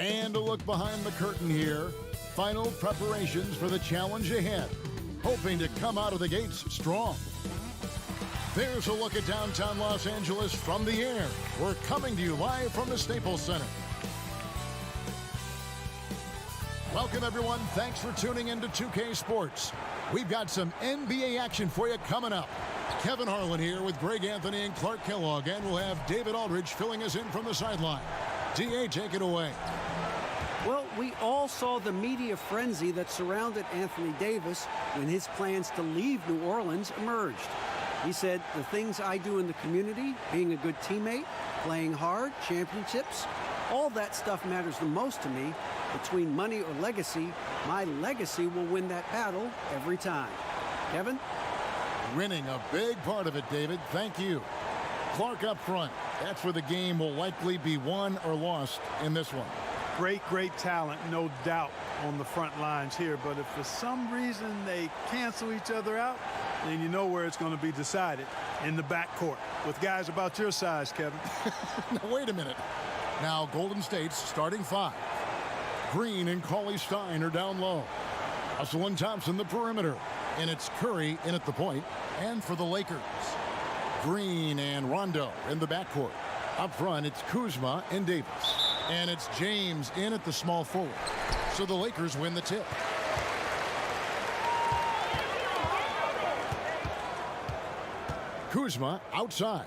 And a look behind the curtain here. Final preparations for the challenge ahead. Hoping to come out of the gates strong. There's a look at downtown Los Angeles from the air. We're coming to you live from the Staples Center. Welcome, everyone. Thanks for tuning into 2K Sports. We've got some NBA action for you coming up. Kevin Harlan here with Greg Anthony and Clark Kellogg, and we'll have David Aldridge filling us in from the sideline. DA, take it away. Well, we all saw the media frenzy that surrounded Anthony Davis when his plans to leave New Orleans emerged. He said, the things I do in the community, being a good teammate, playing hard, championships, all that stuff matters the most to me. Between money or legacy, my legacy will win that battle every time. Kevin? Winning a big part of it, David. Thank you. Clark up front. That's where the game will likely be won or lost in this one. Great talent, no doubt, on the front lines here. But if for some reason they cancel each other out, then you know where it's going to be decided, in the backcourt with guys about your size, Kevin. Now, wait a minute. Now, Golden State's starting five. Green and Cauley-Stein are down low. Russell and Thompson the perimeter. And it's Curry in at the point. And for the Lakers, Green and Rondo in the backcourt. Up front, it's Kuzma and Davis. And it's James in at the small forward. So the Lakers win the tip. Kuzma outside.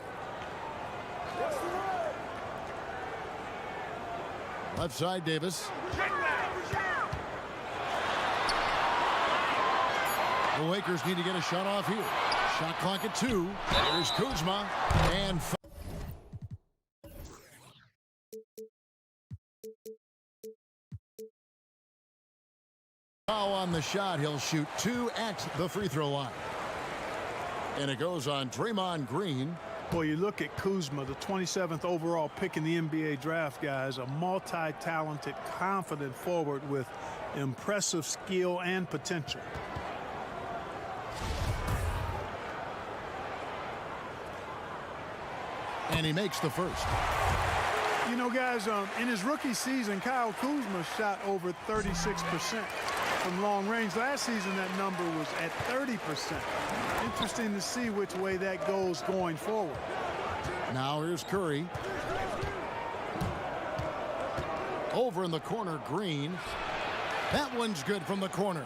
Left side, Davis. The Lakers need to get a shot off here. Shot clock at 2. There's Kuzma. And foul on the shot. He'll shoot 2 at the free throw line. And it goes on Draymond Green. Boy, you look at Kuzma, the 27th overall pick in the NBA draft, guys, a multi-talented, confident forward with impressive skill and potential. And he makes the first. You know, guys, in his rookie season, Kyle Kuzma shot over 36% from long range. Last season, that number was at 30%. Interesting to see which way that goes going forward. Now here's Curry. Over in the corner, Green. That one's good from the corner.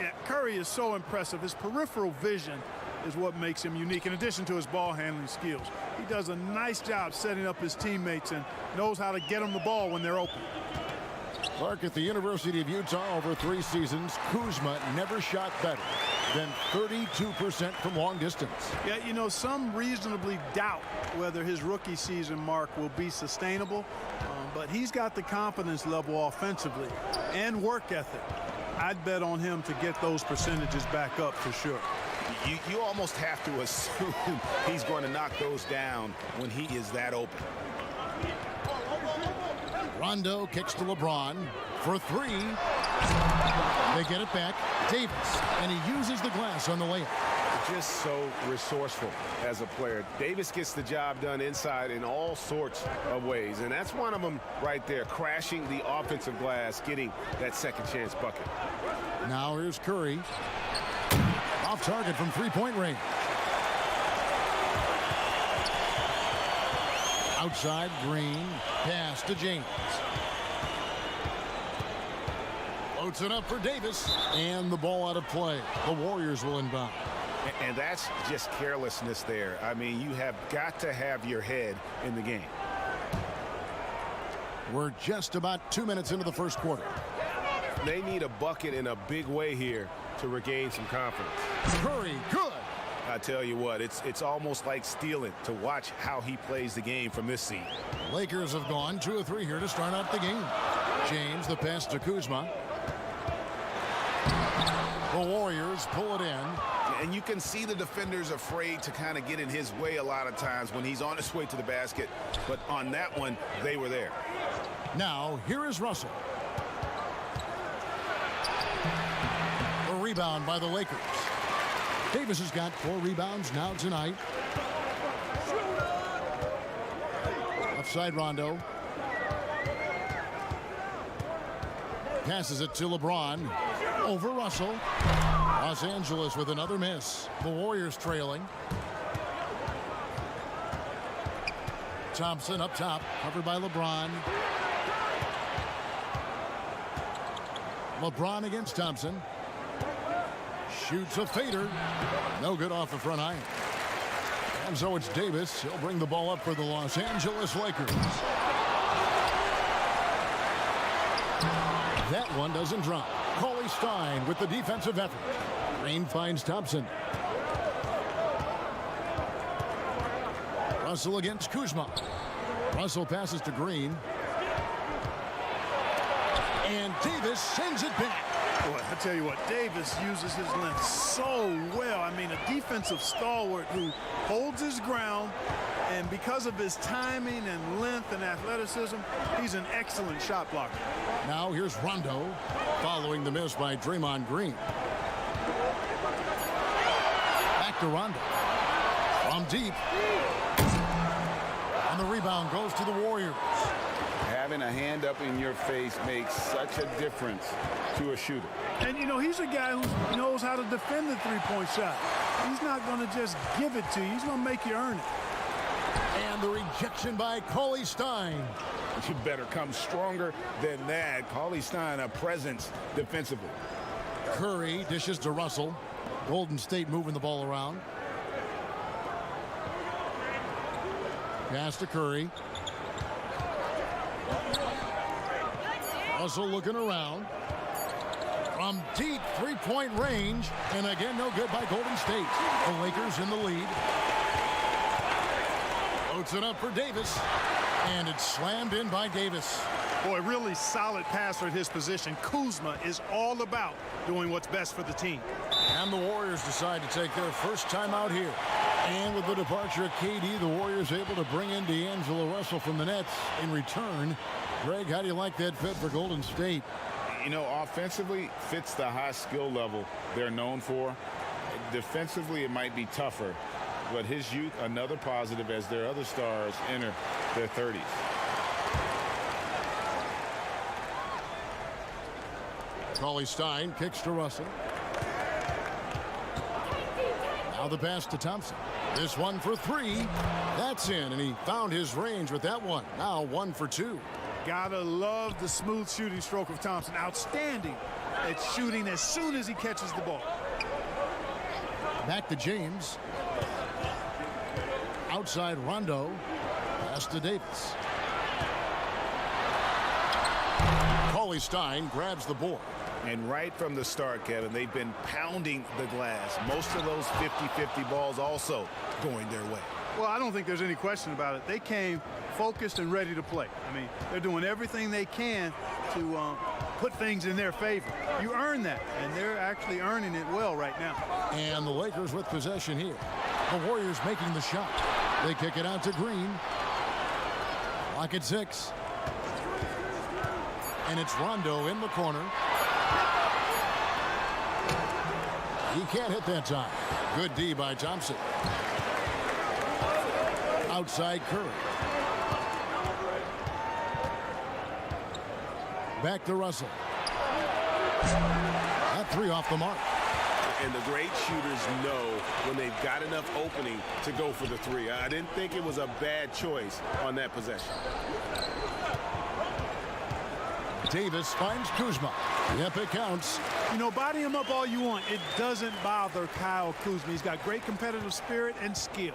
Yeah, Curry is so impressive. His peripheral vision is what makes him unique, in addition to his ball handling skills. He does a nice job setting up his teammates and knows how to get them the ball when they're open. Clark, at the University of Utah over 3 seasons, Kuzma never shot better than 32% from long distance. Yeah, you know, some reasonably doubt whether his rookie season mark will be sustainable, but he's got the confidence level offensively and work ethic. I'd bet on him to get those percentages back up for sure. You almost have to assume he's going to knock those down when he is that open. Rondo kicks to LeBron for 3. They get it back. Davis, and he uses the glass on the layup. Just so resourceful as a player. Davis gets the job done inside in all sorts of ways, and that's one of them right there, crashing the offensive glass, getting that second chance bucket. Now here's Curry. Off target from 3-point range. Outside, Green. Pass to James. Floats it up for Davis. And the ball out of play. The Warriors will inbound. And that's just carelessness there. I mean, you have got to have your head in the game. We're just about 2 minutes into the first quarter. They need a bucket in a big way here to regain some confidence. Curry, good. I tell you what, it's almost like stealing to watch how he plays the game from this seat. Lakers have gone 2 of 3 here to start out the game. James, the pass to Kuzma. The Warriors pull it in. And you can see the defenders afraid to kind of get in his way a lot of times when he's on his way to the basket. But on that one, they were there. Now, here is Russell. A rebound by the Lakers. Davis has got 4 rebounds now tonight. Left side, Rondo. Passes it to LeBron. Over Russell. Los Angeles with another miss. The Warriors trailing. Thompson up top, covered by LeBron. LeBron against Thompson. Shoots a fader. No good off the front iron. And so it's Davis. He'll bring the ball up for the Los Angeles Lakers. That one doesn't drop. Cauley Stein with the defensive effort. Green finds Thompson. Russell against Kuzma. Russell passes to Green. And Davis sends it back. Boy, I tell you what, Davis uses his length so well. I mean, a defensive stalwart who holds his ground, and because of his timing and length and athleticism, he's an excellent shot blocker. Now here's Rondo, following the miss by Draymond Green. Back to Rondo. From deep. And the rebound goes to the Warriors. Having a hand up in your face makes such a difference to a shooter. And, you know, he's a guy who knows how to defend the three-point shot. He's not going to just give it to you. He's going to make you earn it. And the rejection by Cauley Stein. You better come stronger than that. Cauley Stein, a presence defensively. Curry dishes to Russell. Golden State moving the ball around. Pass to Curry. Russell looking around. From deep three-point range. And again, no good by Golden State. The Lakers in the lead. Floats it up for Davis. And it's slammed in by Davis. Boy, really solid passer at his position. Kuzma is all about doing what's best for the team. And the Warriors decide to take their first time out here. And with the departure of KD, the Warriors able to bring in D'Angelo Russell from the Nets in return. Greg, how do you like that fit for Golden State? You know, offensively, fits the high skill level they're known for. Defensively, it might be tougher. But his youth, another positive as their other stars enter their 30s. Cauley Stein kicks to Russell. Now the pass to Thompson. This one for three. That's in, and he found his range with that one. Now 1 for 2. Gotta love the smooth shooting stroke of Thompson. Outstanding at shooting as soon as he catches the ball. Back to James. Outside Rondo. Pass to Davis. Cauley Stein grabs the board. And right from the start, Kevin, they've been pounding the glass. Most of those 50-50 balls also going their way. Well, I don't think there's any question about it. They came focused and ready to play. I mean, they're doing everything they can to put things in their favor. You earn that, and they're actually earning it well right now. And the Lakers with possession here. The Warriors making the shot. They kick it out to Green. Clock at 6. And it's Rondo in the corner. He can't hit that time. Good D by Thompson. Outside Curry. Back to Russell. That three off the mark. And the great shooters know when they've got enough opening to go for the three. I didn't think it was a bad choice on that possession. Davis finds Kuzma. Yep, it counts. You know, body him up all you want. It doesn't bother Kyle Kuzma. He's got great competitive spirit and skill.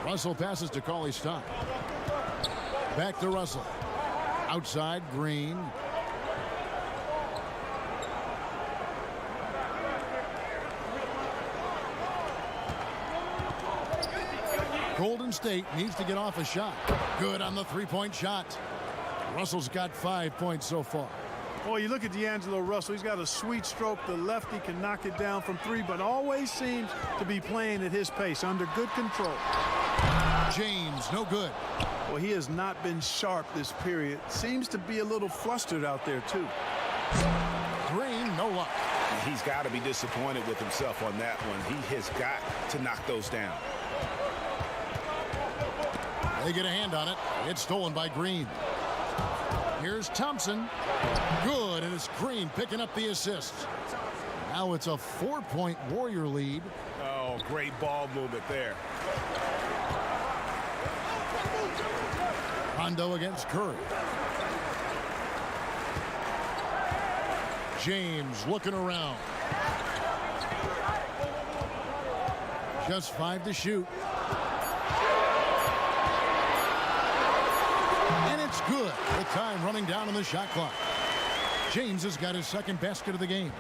Russell passes to Cauley Stein. Back to Russell. Outside Green. Golden State needs to get off a shot. Good on the three-point shot. Russell's got 5 points so far. Boy, you look at D'Angelo Russell. He's got a sweet stroke. The lefty can knock it down from three, but always seems to be playing at his pace, under good control. James, no good. Well, he has not been sharp this period. Seems to be a little flustered out there, too. Green, no luck. He's got to be disappointed with himself on that one. He has got to knock those down. They get a hand on it. It's stolen by Green. Here's Thompson. Good, and it's Green picking up the assist. Now it's a 4-point Warrior lead. Oh, great ball movement there. Rondo against Curry. James looking around. Just 5 to shoot. And it's good. The time running down on the shot clock. James has got his second basket of the game.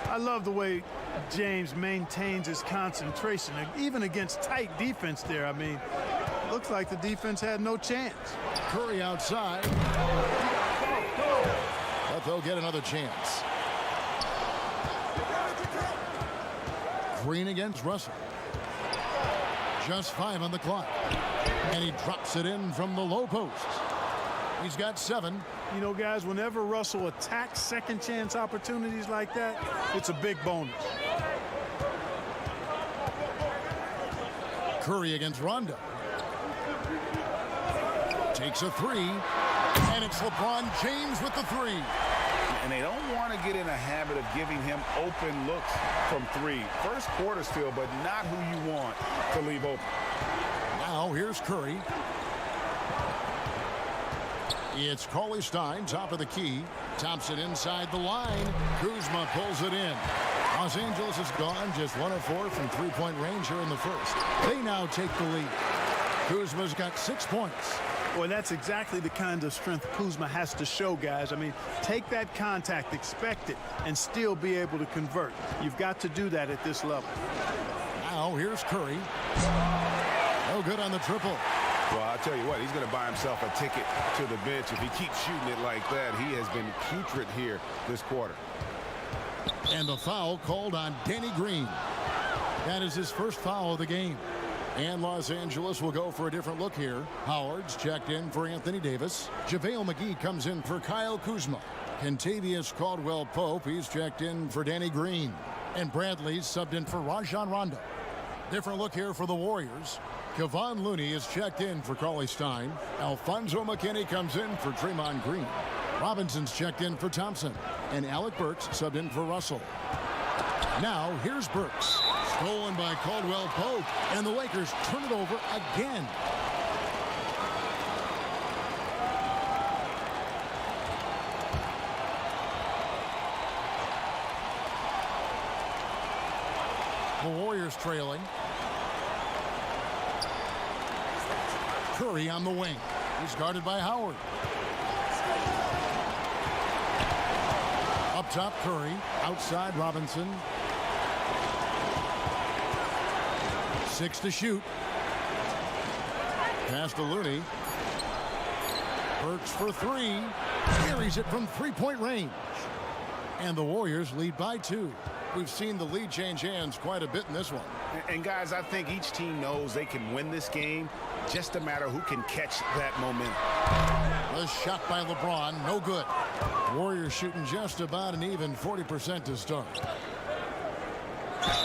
I love the way James maintains his concentration, even against tight defense there. I mean, looks like the defense had no chance. Curry outside. But they'll get another chance. Green against Russell. Just 5 on the clock. And he drops it in from the low post. He's got 7. You know, guys, whenever Russell attacks second chance opportunities like that, it's a big bonus. Curry against Rondo. Takes a 3. And it's LeBron James with the 3. And they don't want to get in a habit of giving him open looks from 3. First quarter still, but not who you want to leave open. Now here's Curry. It's Cauley Stein, top of the key. Thompson inside the line. Kuzma pulls it in. Los Angeles is gone, just 1 of 4 from three-point range here in the first. They now take the lead. Kuzma's got 6 points. Boy, that's exactly the kind of strength Kuzma has to show, guys. I mean, take that contact, expect it, and still be able to convert. You've got to do that at this level. Now here's Curry. No good on the triple. Well, I'll tell you what, he's going to buy himself a ticket to the bench. If he keeps shooting it like that, he has been putrid here this quarter. And the foul called on Danny Green. That is his first foul of the game. And Los Angeles will go for a different look here. Howard's checked in for Anthony Davis. JaVale McGee comes in for Kyle Kuzma. Kentavious Caldwell-Pope, he's checked in for Danny Green. And Bradley's subbed in for Rajon Rondo. Different look here for the Warriors. Kevon Looney is checked in for Cauley Stein. Alfonso McKinney comes in for Draymond Green. Robinson's checked in for Thompson. And Alec Burks subbed in for Russell. Now here's Burks. Stolen by Caldwell-Pope. And the Lakers turn it over again. The Warriors trailing. Curry on the wing. He's guarded by Howard. Up top, Curry. Outside, Robinson. 6 to shoot. Pass to Looney. Burks for 3. Carries it from three-point range. And the Warriors lead by 2. We've seen the lead change hands quite a bit in this one. And guys, I think each team knows they can win this game. Just a matter who can catch that momentum. A shot by LeBron, no good. Warriors shooting just about an even 40% to start.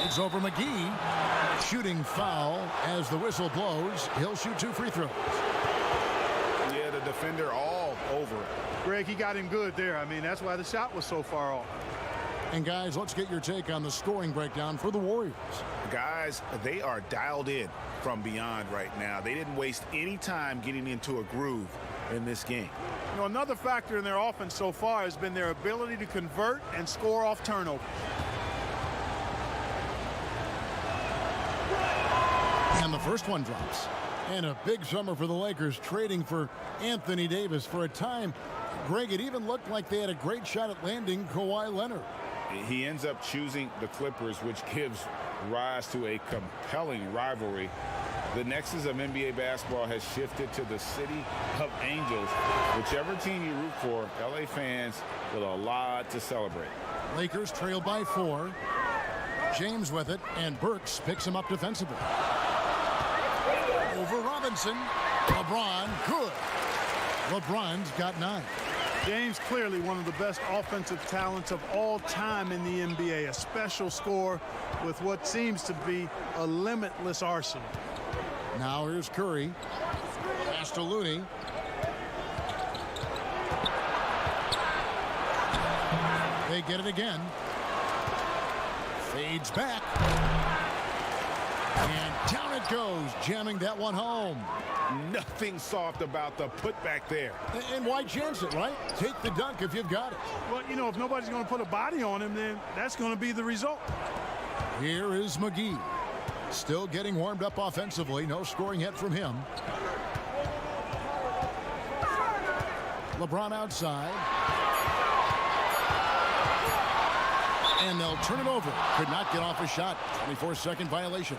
It's over McGee. Shooting foul as the whistle blows. He'll shoot 2 free throws. Yeah, the defender all over it. Greg, he got him good there. I mean, that's why the shot was so far off. And guys, let's get your take on the scoring breakdown for the Warriors. Guys, they are dialed in from beyond right now. They didn't waste any time getting into a groove in this game. You know, another factor in their offense so far has been their ability to convert and score off turnover. And the first one drops. And a big summer for the Lakers, trading for Anthony Davis. For a time, Greg, it even looked like they had a great shot at landing Kawhi Leonard. He ends up choosing the Clippers, which gives rise to a compelling rivalry. The nexus of NBA basketball has shifted to the city of angels. Whichever team you root for, LA fans with a lot to celebrate. Lakers trail by 4. James with it, and Burks picks him up defensively. Over Robinson. LeBron, good. LeBron's got 9. James clearly one of the best offensive talents of all time in the NBA. A special scorer with what seems to be a limitless arsenal. Now here's Curry. Pass to Looney. get it again. Fades back. And down it goes, jamming that one home. Nothing soft about the putback there. And why chance it, right? Take the dunk if you've got it. Well, you know, if nobody's going to put a body on him, then that's going to be the result. Here is McGee. Still getting warmed up offensively. No scoring hit from him. LeBron outside. And they'll turn it over. Could not get off a shot. 24-second violation.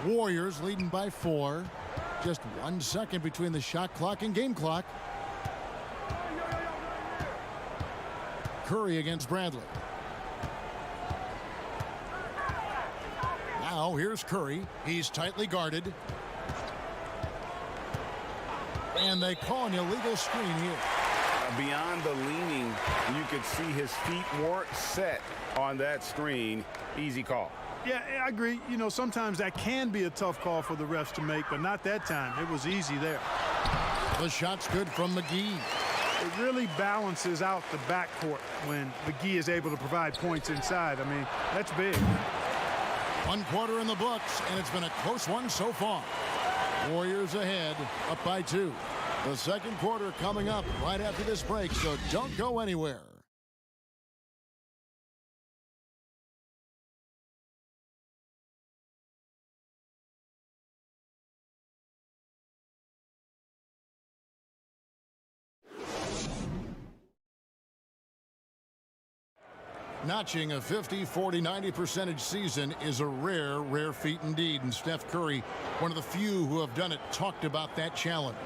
Warriors leading by 4. Just 1 second between the shot clock and game clock. Curry against Bradley. Now here's Curry. He's tightly guarded. And they call an illegal screen here. Beyond the leaning, you could see his feet weren't set on that screen. Easy call. Yeah, I agree. You know, sometimes that can be a tough call for the refs to make, but not that time. It was easy there. The shot's good from McGee. It really balances out the backcourt when McGee is able to provide points inside. I mean, that's big. 1 quarter in the books, and it's been a close one so far. Warriors ahead, up by 2. The second quarter coming up right after this break, so don't go anywhere. Notching a 50, 40, 90% season is a rare feat indeed. And Steph Curry, one of the few who have done it, talked about that challenge.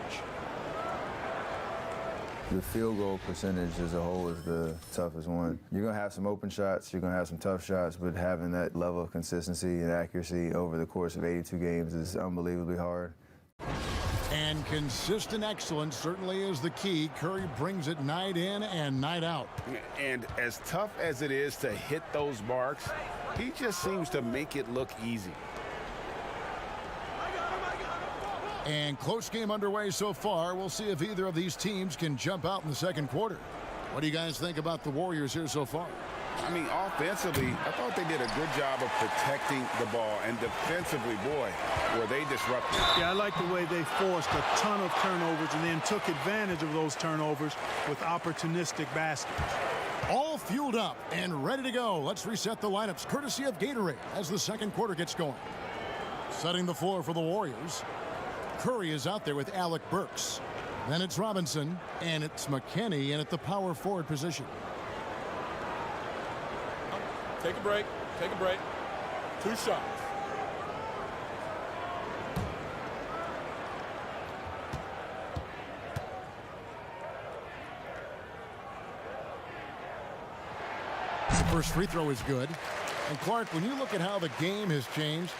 The field goal percentage as a whole is the toughest one. You're going to have some open shots, you're going to have some tough shots, but having that level of consistency and accuracy over the course of 82 games is unbelievably hard. And consistent excellence certainly is the key. Curry brings it night in and night out. And as tough as it is to hit those marks, he just seems to make it look easy. And close game underway so far. We'll see if either of these teams can jump out in the second quarter. What do you guys think about the Warriors here so far? I mean, offensively, I thought they did a good job of protecting the ball. And defensively, boy, were they disruptive. Yeah, I like the way they forced a ton of turnovers and then took advantage of those turnovers with opportunistic baskets. All fueled up and ready to go. Let's reset the lineups courtesy of Gatorade as the second quarter gets going. Setting the floor for the Warriors. Curry is out there with Alec Burks. Then it's Robinson, and it's McKinney in at the power forward position. Take a break. Take a break. 2 shots. The first free throw is good. And Clark, when you look at how the game has changed,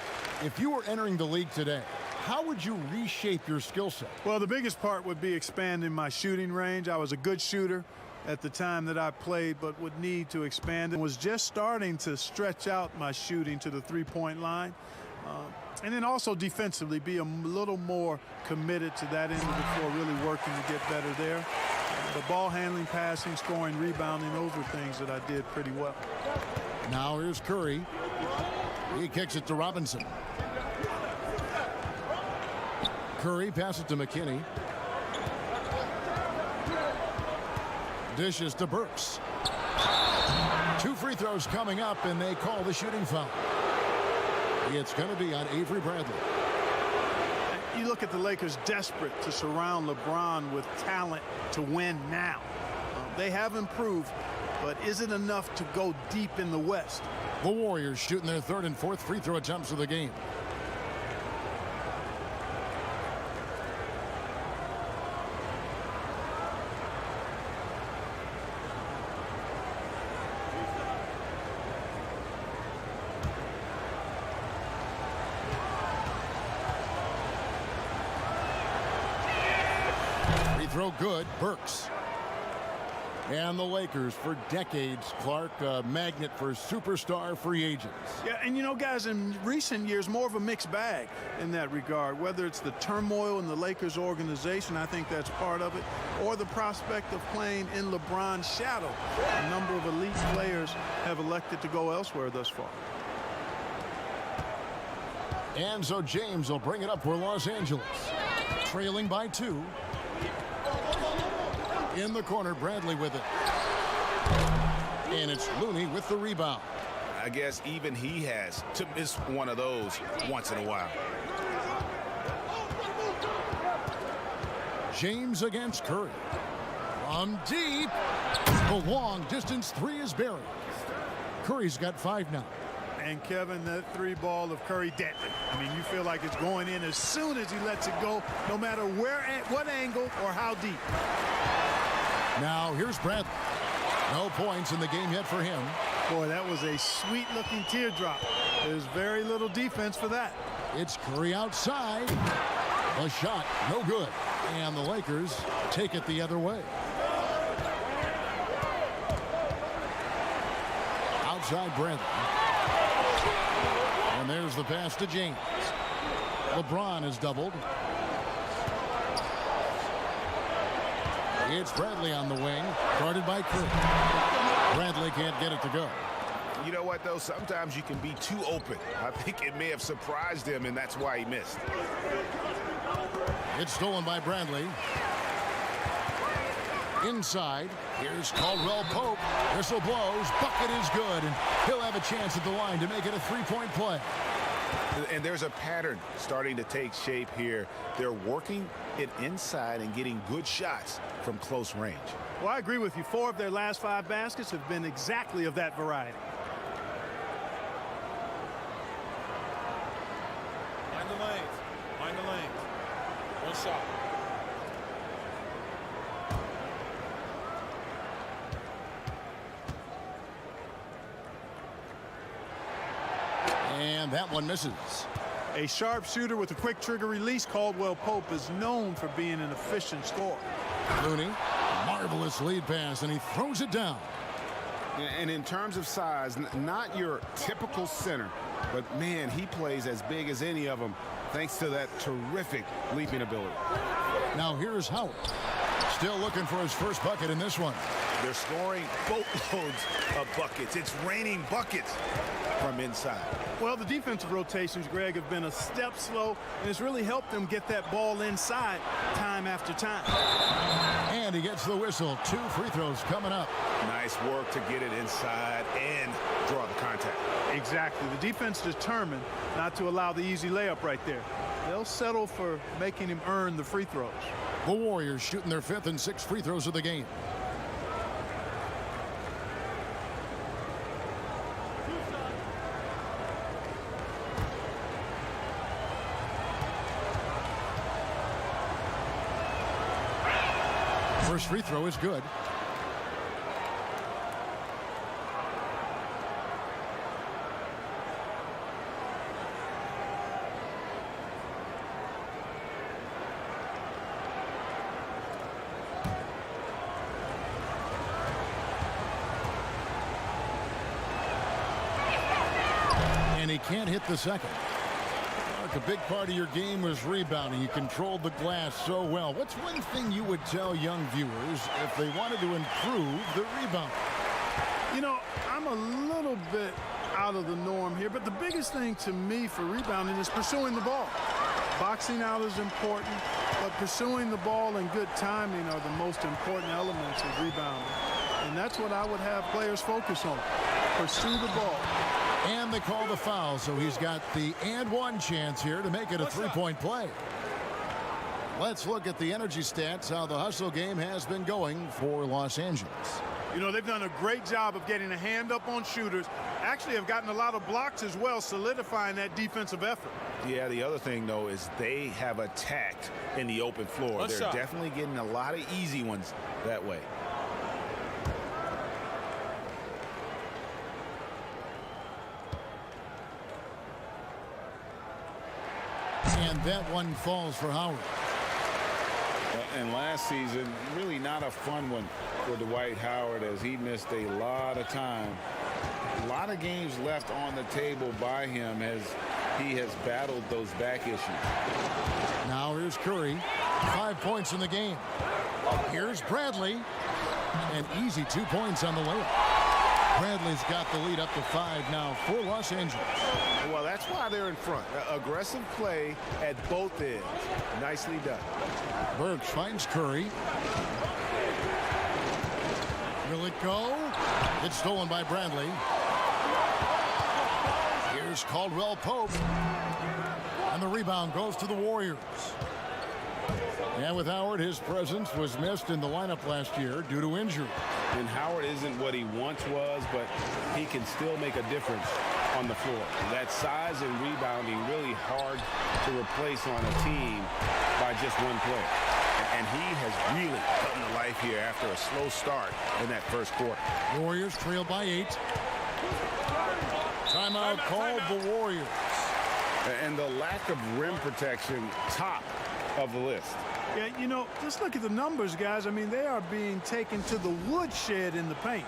if you were entering the league today, how would you reshape your skill set? Well, the biggest part would be expanding my shooting range. I was a good shooter at the time that I played, but would need to expand it. Was just starting to stretch out my shooting to the three-point line. And then also defensively be a little more committed to that end of the floor, really working to get better there. The ball handling, passing, scoring, rebounding, those were things that I did pretty well. Now here's Curry. He kicks it to Robinson. Curry passes to McKinney. Dishes to Burks. 2 free throws coming up, and they call the shooting foul. It's going to be on Avery Bradley. You look at the Lakers desperate to surround LeBron with talent to win now. They have improved, but is it enough to go deep in the West? The Warriors shooting their 3rd and 4th free throw attempts of the game. Free throw good. Burks. And the Lakers, for decades, Clark, a magnet for superstar free agents. Yeah, and you know, guys, in recent years, more of a mixed bag in that regard. Whether it's the turmoil in the Lakers organization, I think that's part of it, or the prospect of playing in LeBron's shadow. A number of elite players have elected to go elsewhere thus far. And so James will bring it up for Los Angeles. Trailing by 2. In the corner, Bradley with it. And it's Looney with the rebound. I guess even he has to miss one of those once in a while. James against Curry. From deep. The long distance 3 is buried. Curry's got 5 now. And Kevin, that 3 ball of Curry, deadly. I mean, you feel like it's going in as soon as he lets it go, no matter where, at what angle, or how deep. Now here's Bradley. No points in the game yet for him. Boy, that was a sweet-looking teardrop. There's very little defense for that. It's Curry outside. The shot, no good. And the Lakers take it the other way. Outside Bradley. And there's the pass to James. LeBron is doubled. It's Bradley on the wing, guarded by Curry. Bradley can't get it to go. You know what, though? Sometimes you can be too open. I think it may have surprised him, and that's why he missed. It's stolen by Bradley. Inside, here's Caldwell Pope. Whistle blows, bucket is good, and he'll have a chance at the line to make it a 3-point play. And there's a pattern starting to take shape here. They're working it inside and getting good shots from close range. Well, I agree with you. 4 of their last 5 baskets have been exactly of that variety. Mind the lanes. Mind the lanes. One shot. And that one misses. A sharp shooter with a quick trigger release, Caldwell Pope is known for being an efficient scorer. Looney, marvelous lead pass, and he throws it down. And in terms of size, not your typical center, but man, he plays as big as any of them thanks to that terrific leaping ability. Now here's Howard. Still looking for his first bucket in this one. They're scoring boatloads of buckets. It's raining buckets from inside. Well, the defensive rotations, Greg, have been a step slow, and it's really helped them get that ball inside time after time. And he gets the whistle. 2 free throws coming up. Nice work to get it inside and draw the contact. Exactly. The defense determined not to allow the easy layup right there. They'll settle for making him earn the free throws. The Warriors shooting their 5th and 6th free throws of the game. First free throw is good. And he can't hit the second. A big part of your game was rebounding. You controlled the glass so well. What's one thing you would tell young viewers if they wanted to improve the rebound? You know, I'm a little bit out of the norm here, but the biggest thing to me for rebounding is pursuing the ball. Boxing out is important, but pursuing the ball and good timing are the most important elements of rebounding. And that's what I would have players focus on. Pursue the ball. And they call the foul, so he's got the and one chance here to make it a 3-point play. Let's look at the energy stats, how the hustle game has been going for Los Angeles. You know, they've done a great job of getting a hand up on shooters. Actually have gotten a lot of blocks as well, solidifying that defensive effort. Yeah, the other thing, though, is they have attacked in the open floor. They're definitely getting a lot of easy ones that way. And that one falls for Howard. And last season, really not a fun one for Dwight Howard as he missed a lot of time. A lot of games left on the table by him as he has battled those back issues. Now here's Curry. 5 points in the game. Here's Bradley. An easy 2 points on the layup. Bradley's got the lead up to 5 now for Los Angeles. Well, that's why they're in front. Aggressive play at both ends. Nicely done. Burks finds Curry. Will it go? It's stolen by Bradley. Here's Caldwell Pope. And the rebound goes to the Warriors. And with Howard, his presence was missed in the lineup last year due to injury. And Howard isn't what he once was, but he can still make a difference on the floor. That size and rebounding really hard to replace on a team by just one player. And he has really come to life here after a slow start in that first quarter. Warriors trail by 8. Timeout called the Warriors. And the lack of rim protection, top of the list. Yeah, you know, just look at the numbers, guys. I mean, they are being taken to the woodshed in the paint.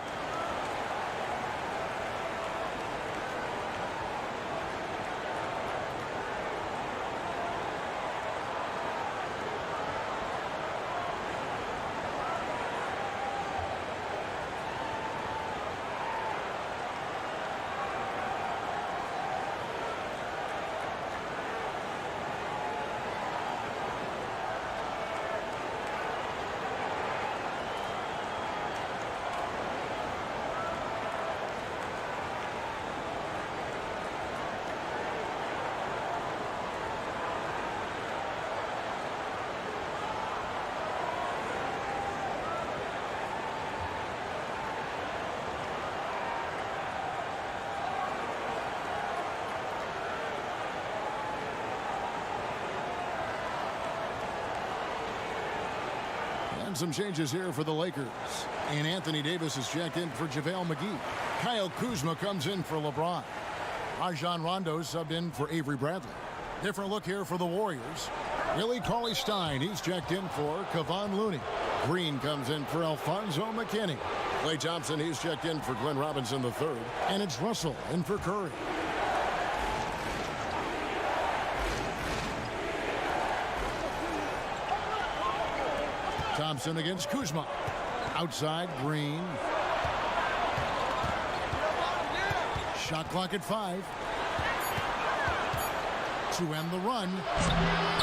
And some changes here for the Lakers. And Anthony Davis is checked in for JaVale McGee. Kyle Kuzma comes in for LeBron. Rajon Rondo subbed in for Avery Bradley. Different look here for the Warriors. Willie Cauley-Stein, he's checked in for Kevon Looney. Green comes in for Alfonso McKinney. Klay Thompson, he's checked in for Glenn Robinson III. And it's Russell in for Curry. Thompson against Kuzma. Outside, Green. Shot clock at 5. To end the run.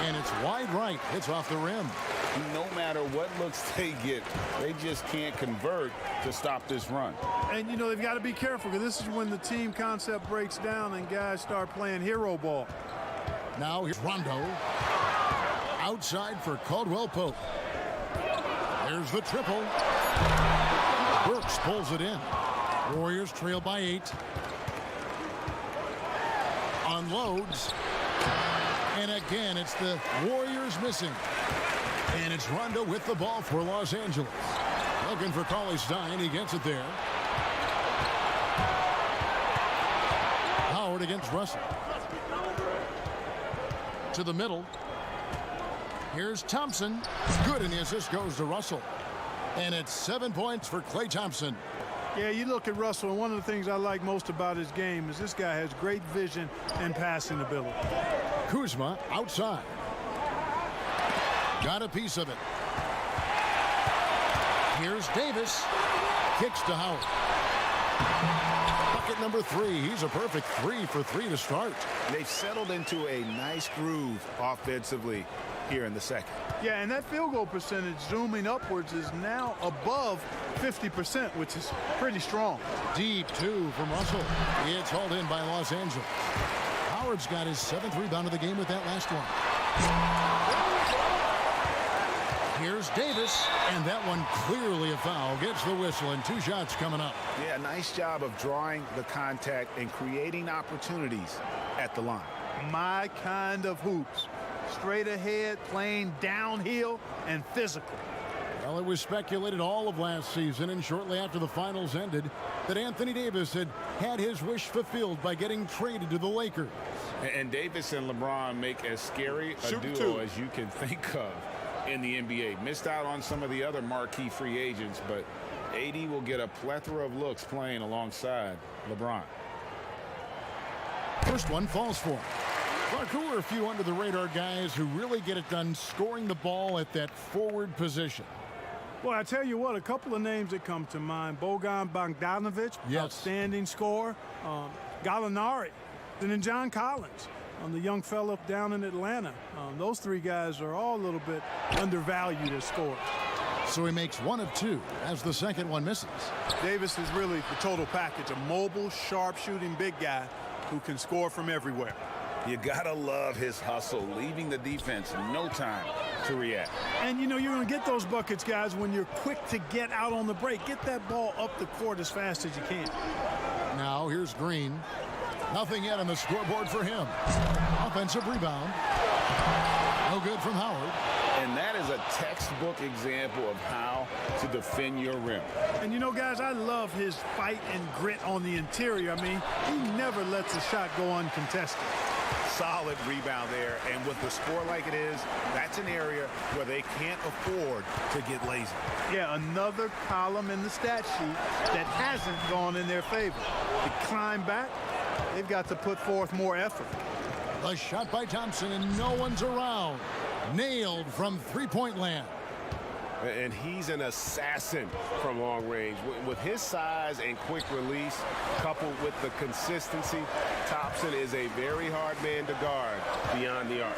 And it's wide right. Hits off the rim. No matter what looks they get, they just can't convert to stop this run. And, you know, they've got to be careful because this is when the team concept breaks down and guys start playing hero ball. Now here's Rondo. Outside for Caldwell Pope. There's the triple. Burks pulls it in. Warriors trail by 8. Unloads. And again, it's the Warriors missing. And it's Rondo with the ball for Los Angeles. Looking for Cauley-Stein. He gets it there. Howard against Russell. To the middle. Here's Thompson. Good, and the assist goes to Russell. And it's 7 points for Klay Thompson. Yeah, you look at Russell, and one of the things I like most about his game is this guy has great vision and passing ability. Kuzma outside. Got a piece of it. Here's Davis. Kicks to Howard. Bucket number 3. He's a perfect 3 for 3 to start. They've settled into a nice groove offensively here in the second. Yeah, and that field goal percentage zooming upwards is now above 50%, which is pretty strong. Deep 2 from Russell. It's hauled in by Los Angeles. Howard's got his 7th rebound of the game with that last one. Here's Davis, and that one clearly a foul. Gets the whistle, and 2 shots coming up. Yeah, nice job of drawing the contact and creating opportunities at the line. My kind of hoops. Straight ahead, playing downhill, and physical. Well, it was speculated all of last season and shortly after the finals ended that Anthony Davis had his wish fulfilled by getting traded to the Lakers. And Davis and LeBron make as scary a Shoot duo two. as you can think of. in the NBA. Missed out on some of the other marquee free agents, but AD will get a plethora of looks playing alongside LeBron. First one falls for him. Clark, who are a few under-the-radar guys who really get it done scoring the ball at that forward position? Well, I tell you what, a couple of names that come to mind. Bojan Bogdanovic, yes, outstanding scorer. Gallinari, and then John Collins, the young fella down in Atlanta. Those three guys are all a little bit undervalued as scorers. So he makes one of two as the second one misses. Davis is really the total package, a mobile, sharp-shooting big guy who can score from everywhere. You gotta love his hustle, leaving the defense no time to react. And you know you're going to get those buckets, guys, when you're quick to get out on the break. Get that ball up the court as fast as you can. Now here's Green. Nothing yet on the scoreboard for him. Offensive rebound. No good from Howard. And that is a textbook example of how to defend your rim. And you know, guys, I love his fight and grit on the interior. I mean, he never lets a shot go uncontested. Solid rebound there, and with the score like it is, that's an area where they can't afford to get lazy. Yeah, another column in the stat sheet that hasn't gone in their favor. To climb back, they've got to put forth more effort. The shot by Thompson, and no one's around. Nailed from three-point land. And he's an assassin from long range. With his size and quick release, coupled with the consistency, Thompson is a very hard man to guard beyond the arc.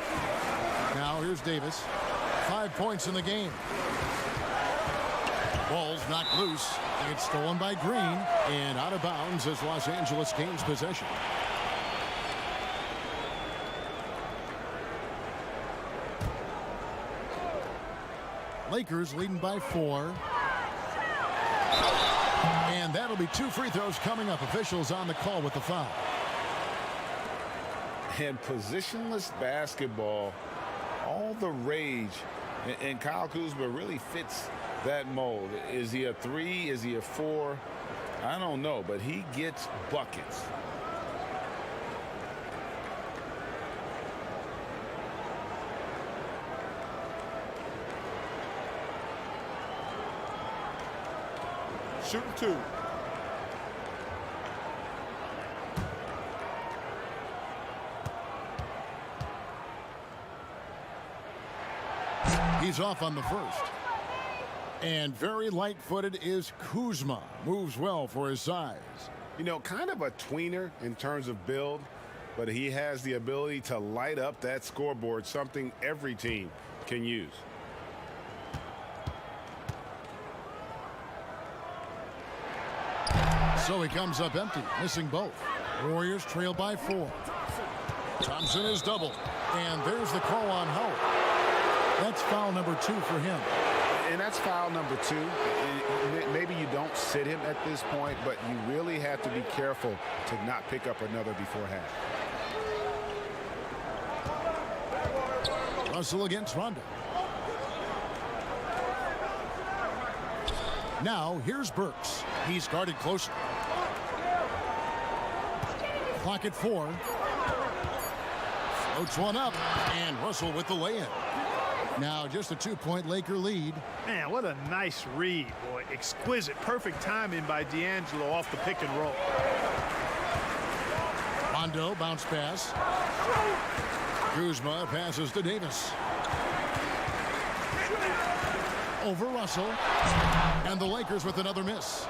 Now here's Davis. 5 points in the game. Ball's knocked loose. It's stolen by Green and out of bounds as Los Angeles gains possession. Lakers leading by 4. And that'll be 2 free throws coming up. Officials on the call with the foul. And positionless basketball, all the rage, and Kyle Kuzma really fits that mold. Is he a 3? Is he a 4? I don't know, but he gets buckets. Shooting 2. He's off on the first. And very light-footed is Kuzma. Moves well for his size. You know, kind of a tweener in terms of build, but he has the ability to light up that scoreboard, something every team can use. So he comes up empty, missing both. Warriors trail by 4. Thompson is doubled. And there's the call on Howard. That's foul number 2 for him. And that's foul number 2. Maybe you don't sit him at this point, but you really have to be careful to not pick up another before half. Russell against Rondo. Now here's Burks. He's guarded closely. Clock at 4. Floats one up, and Russell with the lay-in. Now just a 2-point Laker lead. Man, what a nice read, boy. Exquisite, perfect timing by D'Angelo off the pick and roll. Rondo bounce pass. Kuzma passes to Davis. Over Russell. And the Lakers with another miss.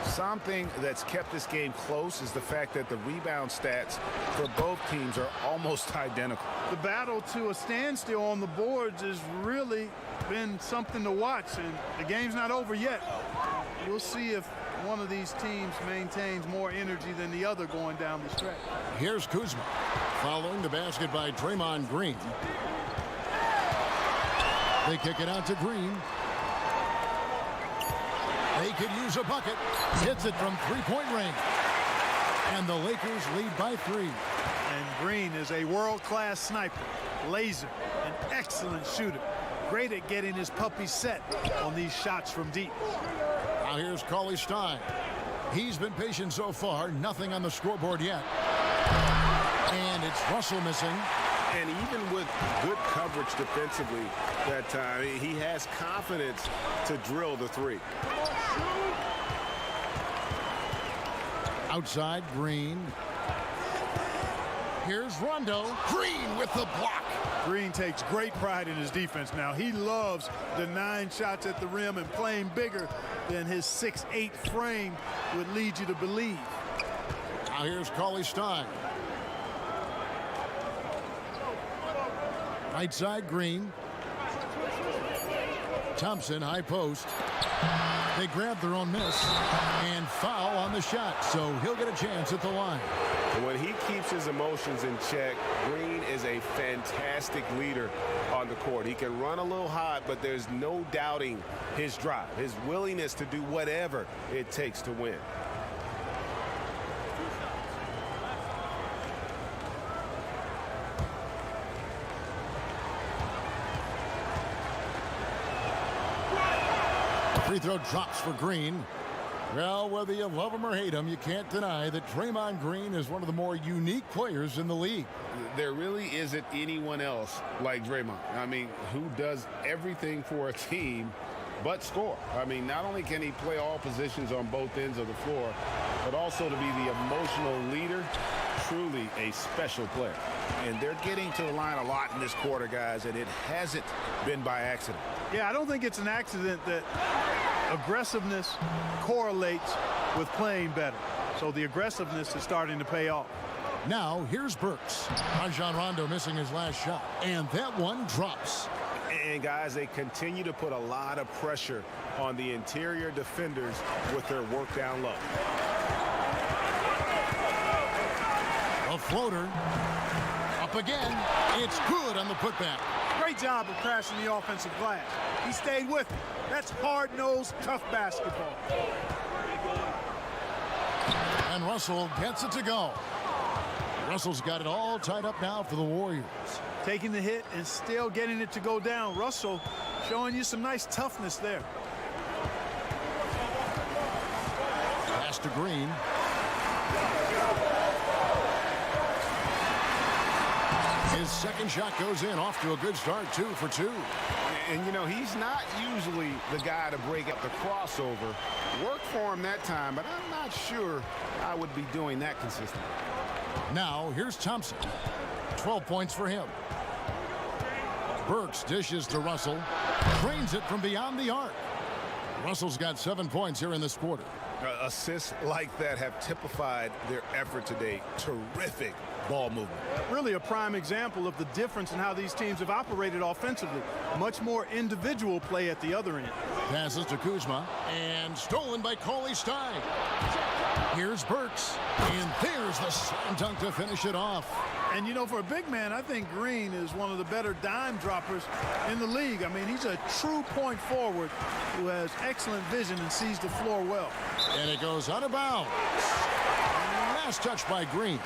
Something that's kept this game close is the fact that the rebound stats for both teams are almost identical. The battle to a standstill on the boards has really been something to watch, and the game's not over yet. We'll see if one of these teams maintains more energy than the other going down the stretch. Here's Kuzma. Following the basket by Draymond Green. They kick it out to Green. They could use a bucket. Hits it from three-point range. And the Lakers lead by 3. And Green is a world-class sniper, laser, an excellent shooter. Great at getting his puppy set on these shots from deep. Now here's Cauley Stein. He's been patient so far. Nothing on the scoreboard yet. And it's Russell missing. And even with good coverage defensively that time, he has confidence to drill the three. Outside, Green. Here's Rondo. Green with the block. Green takes great pride in his defense now. He loves denying shots at the rim and playing bigger than his 6'8" frame would lead you to believe. Now here's Cauley Stein. Right side, Green. Thompson, high post. They grab their own miss and foul on the shot, so he'll get a chance at the line. When he keeps his emotions in check, Green is a fantastic leader on the court. He can run a little hot, but there's no doubting his drive, his willingness to do whatever it takes to win. Free throw drops for Green. Well, whether you love him or hate him, you can't deny that Draymond Green is one of the more unique players in the league. There really isn't anyone else like Draymond. I mean, who does everything for a team but score. I mean, not only can he play all positions on both ends of the floor, but also to be the emotional leader. Truly a special player. And they're getting to the line a lot in this quarter, guys, and it hasn't been by accident. Yeah, I don't think it's an accident that aggressiveness correlates with playing better. So the aggressiveness is starting to pay off. Now, here's Burks. Rajon Rondo missing his last shot, and that one drops. And, guys, they continue to put a lot of pressure on the interior defenders with their work down low. A floater. Up again. It's good on the putback. Great job of crashing the offensive glass. He stayed with it. That's hard-nosed, tough basketball. And Russell gets it to go. Russell's got it all tied up now for the Warriors. Taking the hit and still getting it to go down. Russell showing you some nice toughness there. Pass to Green. His second shot goes in, off to a good start, 2 for 2. And, you know, he's not usually the guy to break up the crossover. Worked for him that time, but I'm not sure I would be doing that consistently. Now, here's Thompson. 12 points for him. Burks dishes to Russell. Drains it from beyond the arc. Russell's got 7 points here in this quarter. Assists like that have typified their effort today. Terrific ball movement. Really a prime example of the difference in how these teams have operated offensively. Much more individual play at the other end. Passes to Kuzma, and stolen by Cauley Stein. Here's Burks, and there's the slam dunk to finish it off. And, you know, for a big man, I think Green is one of the better dime droppers in the league. I mean, he's a true point forward who has excellent vision and sees the floor well. And it goes out of bounds. Last touch by Green.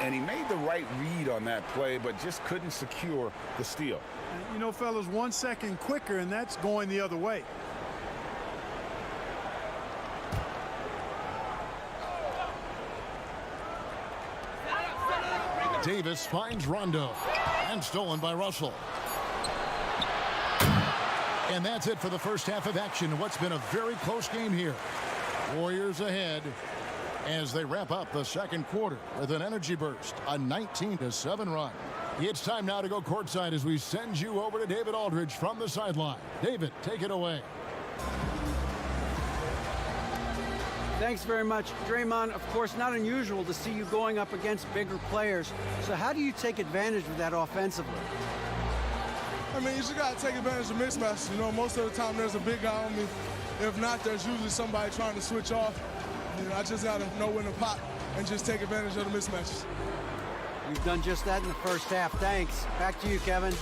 And he made the right read on that play, but just couldn't secure the steal. And, you know, fellas, 1 second quicker, and that's going the other way. Davis finds Rondo, and stolen by Russell. And that's it for the first half of action. What's been a very close game here. Warriors ahead as they wrap up the second quarter with an energy burst, a 19-7 run. It's time now to go courtside as we send you over to David Aldridge from the sideline. David, take it away. Thanks very much. Draymond, of course, not unusual to see you going up against bigger players. So how do you take advantage of that offensively? I mean, you just got to take advantage of mismatches. You know, most of the time there's a big guy on me. If not, there's usually somebody trying to switch off. You know, I just got to know when to pop and just take advantage of the mismatches. You've done just that in the first half. Thanks. Back to you, Kevin.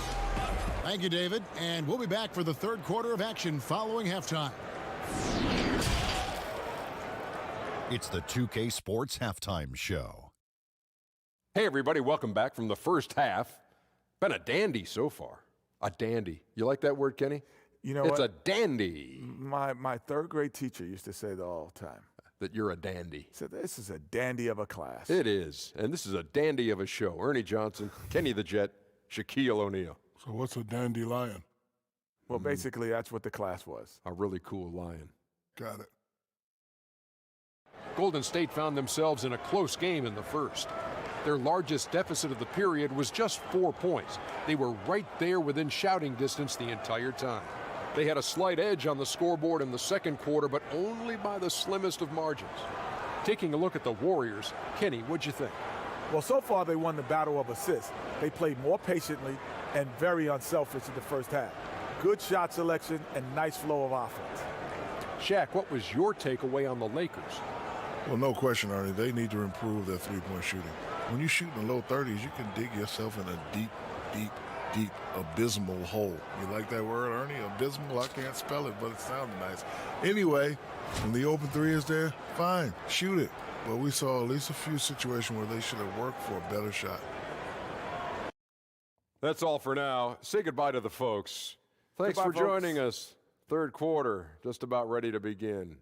Thank you, David. And we'll be back for the third quarter of action following halftime. It's the 2K Sports Halftime Show. Hey, everybody, welcome back from the first half. Been a dandy so far. A dandy. You like that word, Kenny? You know it's what? a dandy. My third grade teacher used to say that all the time. that you're a dandy. So this is a dandy of a class. It is. And this is a dandy of a show. Ernie Johnson, Kenny the Jet, Shaquille O'Neal. So what's a dandelion? Well, basically, that's what the class was. A really cool lion. Got it. Golden State found themselves in a close game in the first. Their largest deficit of the period was just 4 points. They were right there within shouting distance the entire time. They had a slight edge on the scoreboard in the second quarter, but only by the slimmest of margins. Taking a look at the Warriors, Kenny, what'd you think? Well, so far they won the battle of assists. They played more patiently and very unselfish in the first half. Good shot selection and nice flow of offense. Shaq, what was your takeaway on the Lakers? Well, no question, Ernie. They need to improve their three-point shooting. When you shoot in the low 30s, you can dig yourself in a deep, abysmal hole. You like that word, Ernie? Abysmal? I can't spell it, but it sounded nice. Anyway, when the open three is there, fine, shoot it. But we saw at least a few situations where they should have worked for a better shot. That's all for now. Say goodbye to the folks. Thanks Goodbye, for joining us. Third quarter, just about ready to begin.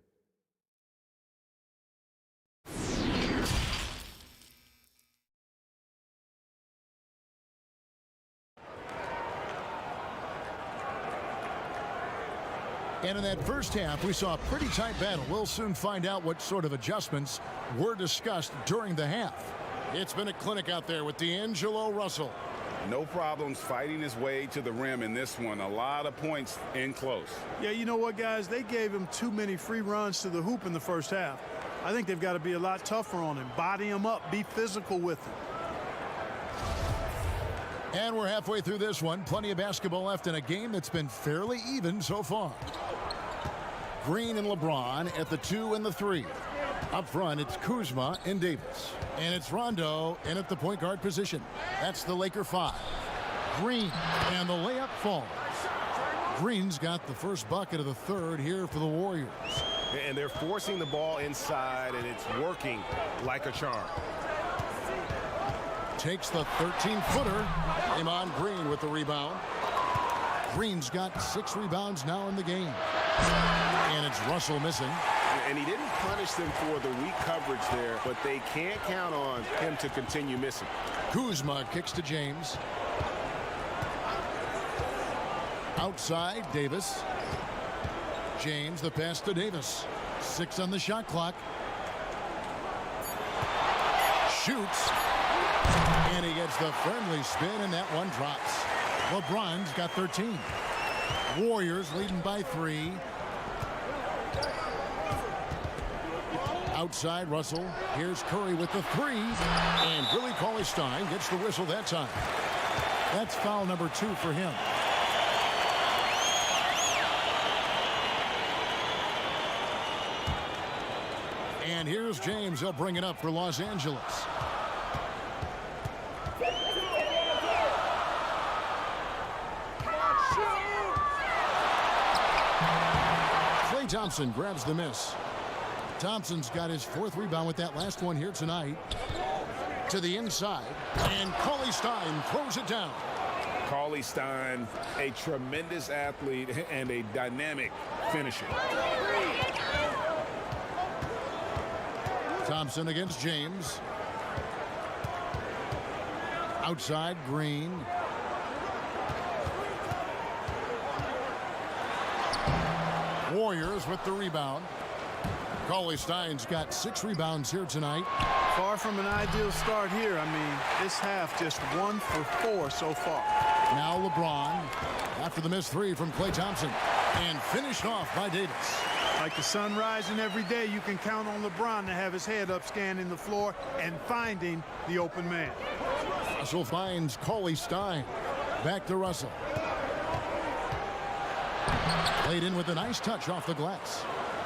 And in that first half, we saw a pretty tight battle. We'll soon find out what sort of adjustments were discussed during the half. It's been a clinic out there with D'Angelo Russell. No problems fighting his way to the rim in this one. A lot of points in close. Yeah, you know what, guys? They gave him too many free runs to the hoop in the first half. I think they've got to be a lot tougher on him. Body him up. Be physical with him. And we're halfway through this one. Plenty of basketball left in a game that's been fairly even so far. Green and LeBron at the 2 and the 3. Up front, it's Kuzma and Davis. And it's Rondo in at the point guard position. That's the Laker 5. Green, and the layup falls. Green's got the first bucket of the third here for the Warriors. And they're forcing the ball inside, and it's working like a charm. Takes the 13-footer. Draymond Green with the rebound. Green's got 6 rebounds now in the game. And it's Russell missing. And he didn't punish them for the weak coverage there, but they can't count on him to continue missing. Kuzma kicks to James. Outside, Davis. James, the pass to Davis. 6 on the shot clock. Shoots. And he gets the friendly spin, and that one drops. LeBron's got 13. Warriors leading by 3. Outside, Russell. Here's Curry with the 3. And Billy Cauley-Stein gets the whistle that time. That's foul number 2 for him. And here's James. He'll bring it up for Los Angeles. Klay Thompson grabs the miss. Thompson's got his 4th rebound with that last one here tonight. To the inside, and Cauley-Stein throws it down. Cauley-Stein, a tremendous athlete and a dynamic finisher. Thompson against James. Outside, Green. Warriors with the rebound. Cauley-Stein's got 6 rebounds here tonight. Far from an ideal start here. I mean, this half just 1 for 4 so far. Now LeBron after the missed 3 from Klay Thompson. And finished off by Davis. Like the sun rising every day, you can count on LeBron to have his head up scanning the floor and finding the open man. Russell finds Cauley-Stein. Back to Russell. Played in with a nice touch off the glass.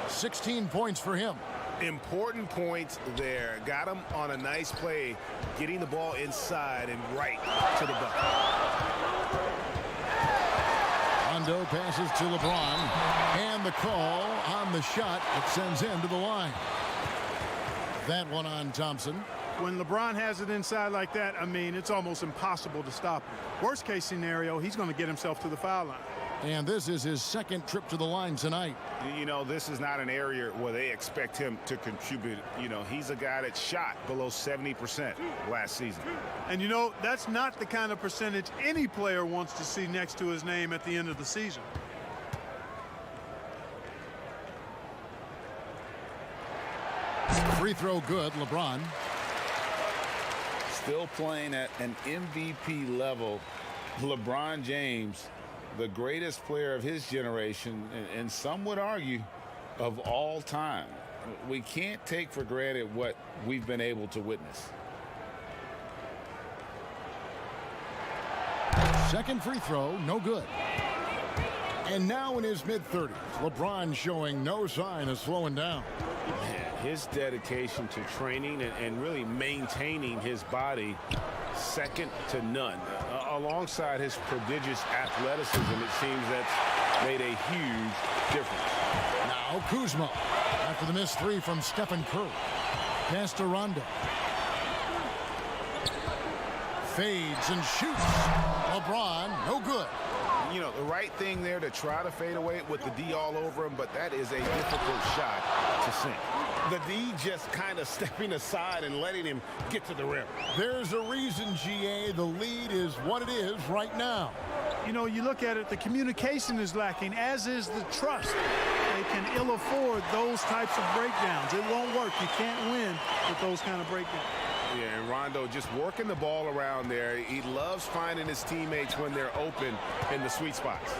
16 points for him. Important points there. Got him on a nice play, getting the ball inside and right to the bucket. Rondo passes to LeBron. And the call on the shot that sends him to the line. That one on Thompson. When LeBron has it inside like that, I mean, it's almost impossible to stop him. Worst case scenario, he's going to get himself to the foul line. And this is his second trip to the line tonight. You know, this is not an area where they expect him to contribute. You know, he's a guy that shot below 70% last season. And, you know, that's not the kind of percentage any player wants to see next to his name at the end of the season. Free throw good, LeBron. Still playing at an MVP level. LeBron James, the greatest player of his generation, and some would argue of all time. We can't take for granted what we've been able to witness. Second free throw, no good. And now in his mid-30s, LeBron showing no sign of slowing down. His dedication to training and really maintaining his body, second to none. Alongside his prodigious athleticism, it seems that's made a huge difference. Now Kuzma, after the missed three from Stephen Curry. Pass to Rondo. Fades and shoots. LeBron, no good. You know, the right thing there to try to fade away with the D all over him, but that is a difficult shot to sink. The D just kind of stepping aside and letting him get to the rim. There's a reason, GA, the lead is what it is right now. You know, you look at it, the communication is lacking, as is the trust. They can ill afford those types of breakdowns. It won't work. You can't win with those kind of breakdowns. Yeah, and Rondo just working the ball around there. He loves finding his teammates when they're open in the sweet spots.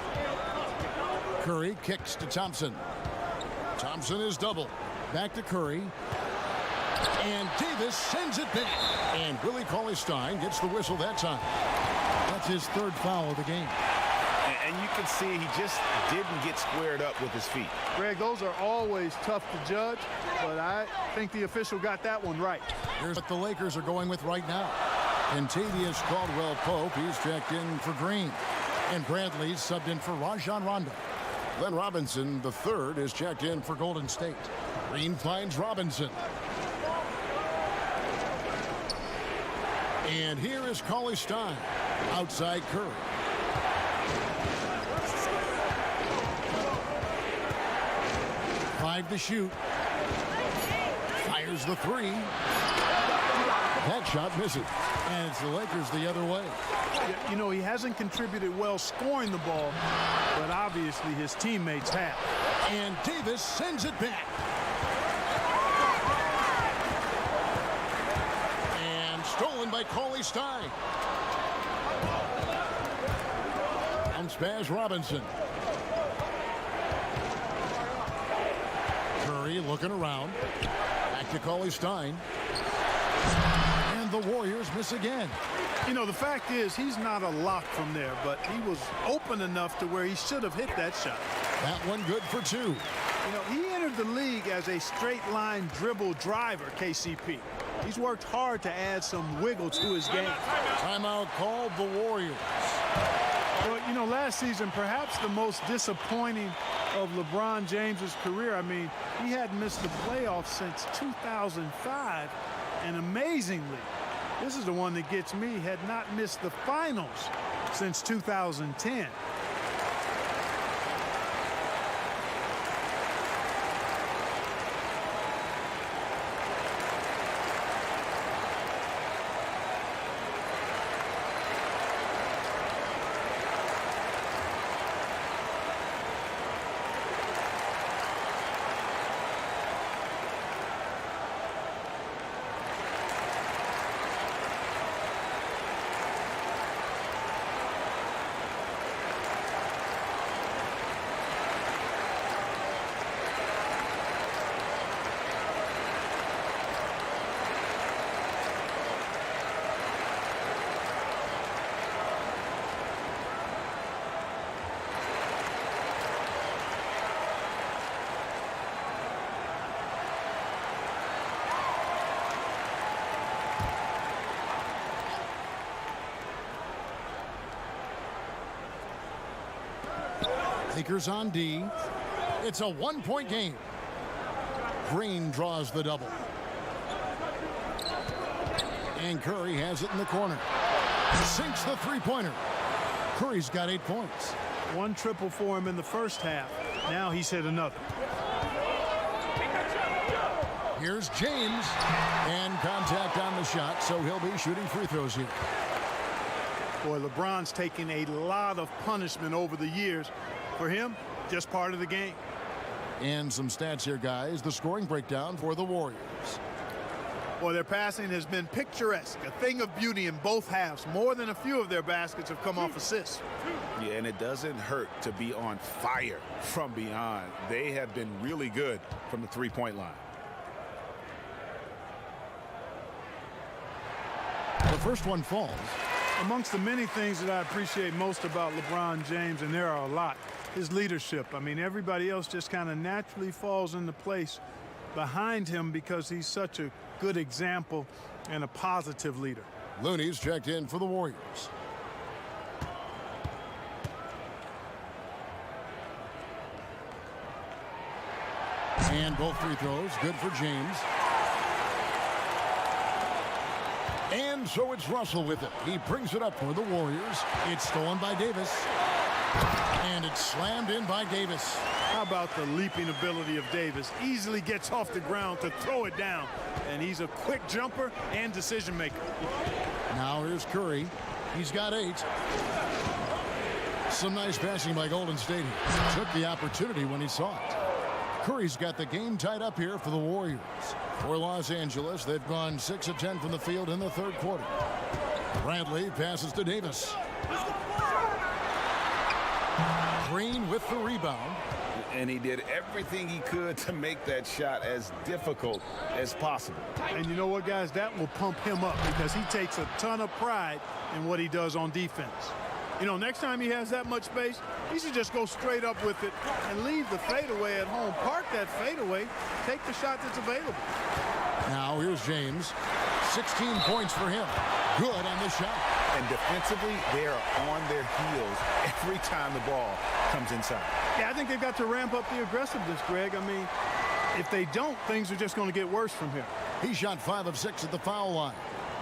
Curry kicks to Thompson. Thompson is double. Back to Curry. And Davis sends it back. And Willie Cauley-Stein gets the whistle that time. That's his third foul of the game. And you can see he just didn't get squared up with his feet. Greg, those are always tough to judge, but I think the official got that one right. Here's what the Lakers are going with right now. Kentavious Caldwell-Pope, he's checked in for Green. And Bradley's subbed in for Rajon Rondo. Glenn Robinson, the third, is checked in for Golden State. Green finds Robinson. And here is Cauley-Stein. Outside Curry. Five to shoot. Fires the three. That shot misses. And it's the Lakers the other way. You know, he hasn't contributed well scoring the ball, but obviously his teammates have. And Davis sends it back. And stolen by Cauley-Stein. Bounce pass Robinson. Curry looking around. Back to Cauley-Stein. And the Warriors miss again. You know, the fact is he's not a lock from there, but he was open enough to where he should have hit that shot. That one good for two. You know, he entered the league as a straight line dribble driver, KCP. He's worked hard to add some wiggle to his game. Timeout called the Warriors. Well, you know, last season, perhaps the most disappointing of LeBron James's career. I mean, he hadn't missed the playoffs since 2005, and amazingly, this is the one that gets me, had not missed the finals since 2010. Lakers on D. It's a one-point game. Green draws the double. And Curry has it in the corner. Sinks the three-pointer. Curry's got 8 points. One triple for him in the first half. Now he's hit another. Here's James, and contact on the shot, so he'll be shooting free throws here. Boy, LeBron's taken a lot of punishment over the years. For him, just part of the game. And some stats here, guys. The scoring breakdown for the Warriors. Boy, their passing has been picturesque, a thing of beauty in both halves. More than a few of their baskets have come off assists. Yeah, and it doesn't hurt to be on fire from beyond. They have been really good from the three-point line. The first one falls. Amongst the many things that I appreciate most about LeBron James, and there are a lot, his leadership. I mean, everybody else just kind of naturally falls into place behind him because he's such a good example and a positive leader. Looney's checked in for the Warriors. And both free throws good for James. And so it's Russell with it. He brings it up for the Warriors. It's stolen by Davis. And it's slammed in by Davis. How about the leaping ability of Davis? Easily gets off the ground to throw it down. And he's a quick jumper and decision maker. Now here's Curry. He's got 8. Some nice passing by Golden State. He took the opportunity when he saw it. Curry's got the game tied up here for the Warriors. For Los Angeles, they've gone 6 of 10 from the field in the third quarter. Bradley passes to Davis. Green with the rebound. And he did everything he could to make that shot as difficult as possible. And you know what, guys? That will pump him up because he takes a ton of pride in what he does on defense. You know, next time he has that much space, he should just go straight up with it and leave the fadeaway at home. Park that fadeaway, take the shot that's available. Now here's James. 16 points for him. Good on the shot. And defensively, they are on their heels every time the ball comes inside. Yeah, I think they've got to ramp up the aggressiveness, Greg. I mean, if they don't, things are just going to get worse from here. He shot 5 of 6 at the foul line.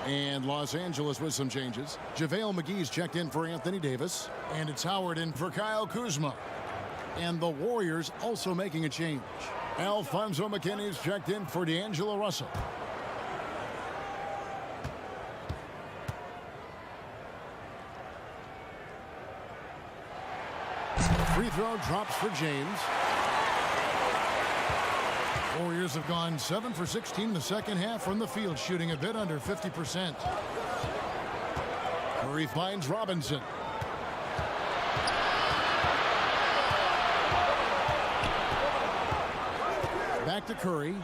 And Los Angeles with some changes. JaVale McGee's checked in for Anthony Davis. And it's Howard in for Kyle Kuzma. And the Warriors also making a change. Alfonso McKinney's checked in for D'Angelo Russell. Free throw drops for James. Warriors have gone 7 for 16 the second half from the field, shooting a bit under 50%. Curry finds Robinson. Back to Curry.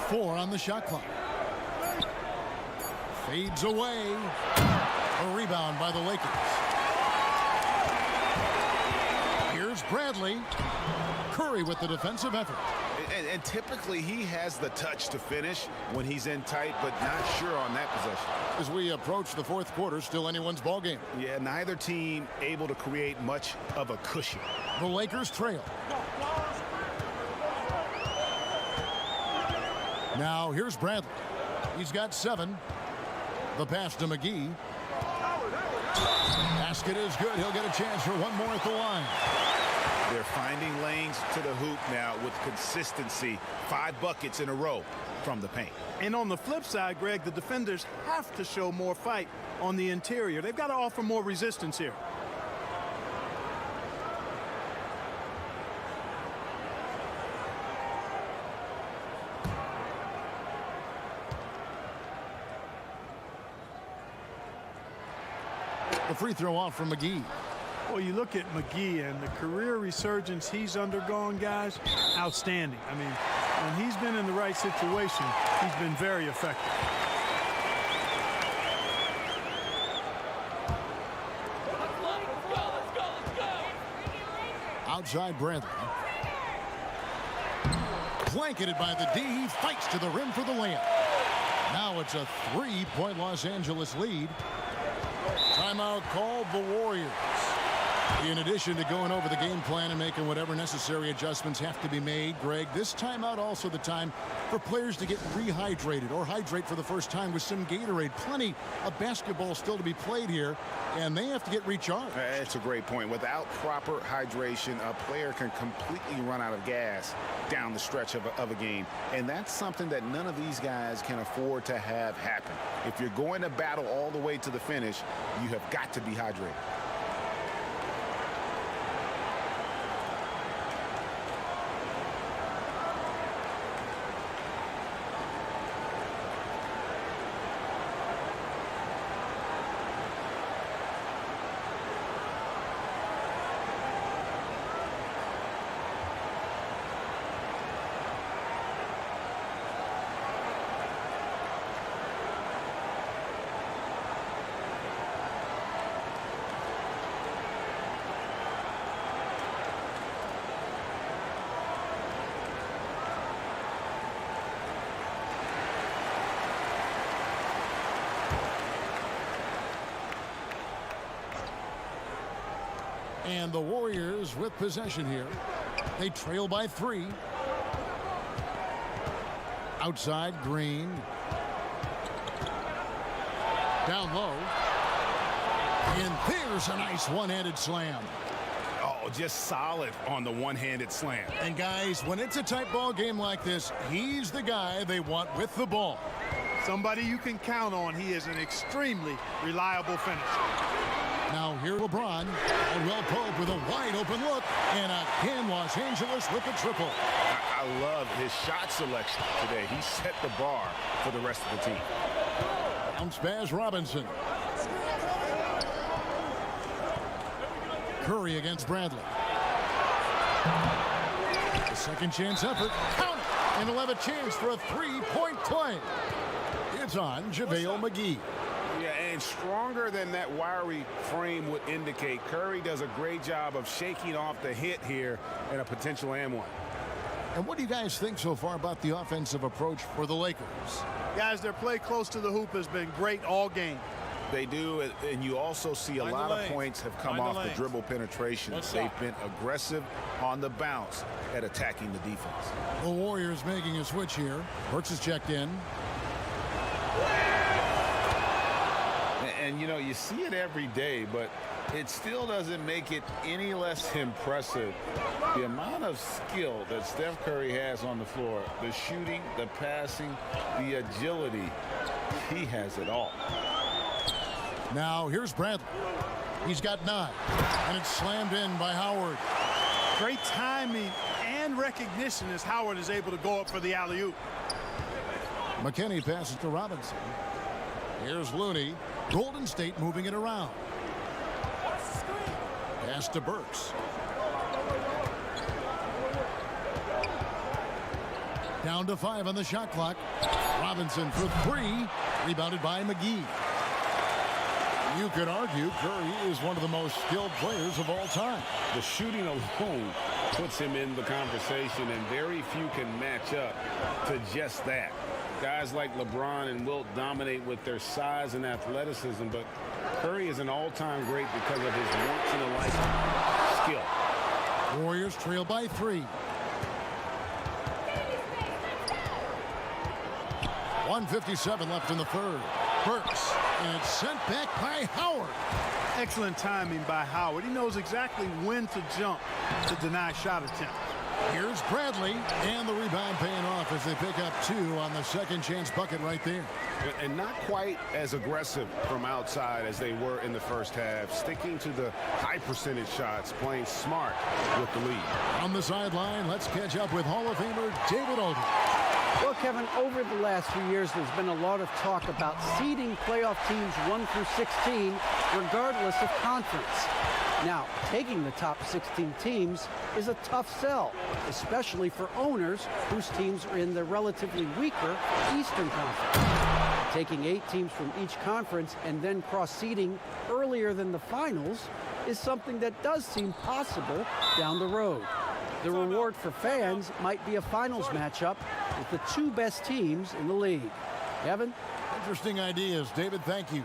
4 on the shot clock. Fades away. A rebound by the Lakers. Here's Bradley. Curry with the defensive effort. And typically he has the touch to finish when he's in tight, but not sure on that possession. As we approach the fourth quarter, still anyone's ball game. Yeah, neither team able to create much of a cushion. The Lakers trail. Now here's Bradley. He's got 7. The pass to McGee. Basket is good. He'll get a chance for one more at the line. They're finding lanes to the hoop now with consistency. 5 buckets in a row from the paint. And on the flip side, Greg, the defenders have to show more fight on the interior. They've got to offer more resistance here. The free throw off from McGee. Well, you look at McGee and the career resurgence he's undergone, guys, outstanding. I mean, when he's been in the right situation, he's been very effective. Outside Bradley. Blanketed by the D. He fights to the rim for the layup. Now it's a 3-point Los Angeles lead. Timeout called the Warriors. In addition to going over the game plan and making whatever necessary adjustments have to be made, Greg, this timeout also the time for players to get rehydrated or hydrate for the first time with some Gatorade. Plenty of basketball still to be played here, and they have to get recharged. That's a great point. Without proper hydration, a player can completely run out of gas down the stretch of a game, and that's something that none of these guys can afford to have happen. If you're going to battle all the way to the finish, you have got to be hydrated. And the Warriors with possession here. They trail by 3. Outside, Green. Down low. And there's a nice one-handed slam. Oh, just solid on the one-handed slam. And guys, when it's a tight ball game like this, he's the guy they want with the ball. Somebody you can count on. He is an extremely reliable finisher. Now here LeBron, Caldwell Pope with a wide open look, and again Los Angeles with the triple. I love his shot selection today. He set the bar for the rest of the team. Bounce pass Robinson. Curry against Bradley. The second chance effort. Count it! And he'll have a chance for a three-point play. It's on JaVale McGee. Yeah, and stronger than that wiry frame would indicate, Curry does a great job of shaking off the hit here and a potential and one. And what do you guys think so far about the offensive approach for the Lakers? Guys, their play close to the hoop has been great all game. They do, and you also see a lot of points have come off the dribble penetration. They've been aggressive on the bounce at attacking the defense. The Warriors making a switch here. Burks is checked in. And, you know, you see it every day, but it still doesn't make it any less impressive. The amount of skill that Steph Curry has on the floor, the shooting, the passing, the agility, he has it all. Now here's Bradley. He's got 9, and it's slammed in by Howard. Great timing and recognition as Howard is able to go up for the alley-oop. McKinney passes to Robinson. Here's Looney. Golden State moving it around. Pass to Burks. Down to 5 on the shot clock. Robinson for 3. Rebounded by McGee. You could argue Curry is one of the most skilled players of all time. The shooting alone puts him in the conversation, and very few can match up to just that. Guys like LeBron and Wilt dominate with their size and athleticism, but Curry is an all-time great because of his once-in-a-lifetime skill. Warriors trail by 3. 1:57 left in the third. Burks, and it's sent back by Howard. Excellent timing by Howard. He knows exactly when to jump to deny shot attempt. Here's Bradley, and the rebound paying off as they pick up 2 on the second chance bucket right there. And not quite as aggressive from outside as they were in the first half, sticking to the high percentage shots, playing smart with the lead. On the sideline, let's catch up with Hall of Famer David Aldridge. Well, Kevin, over the last few years, there's been a lot of talk about seeding playoff teams 1 through 16, regardless of conference. Now, taking the top 16 teams is a tough sell, especially for owners whose teams are in the relatively weaker Eastern Conference. Taking 8 teams from each conference and then cross-seeding earlier than the finals is something that does seem possible down the road. The reward for fans might be a finals matchup with the 2 best teams in the league. Kevin? Interesting ideas, David, thank you.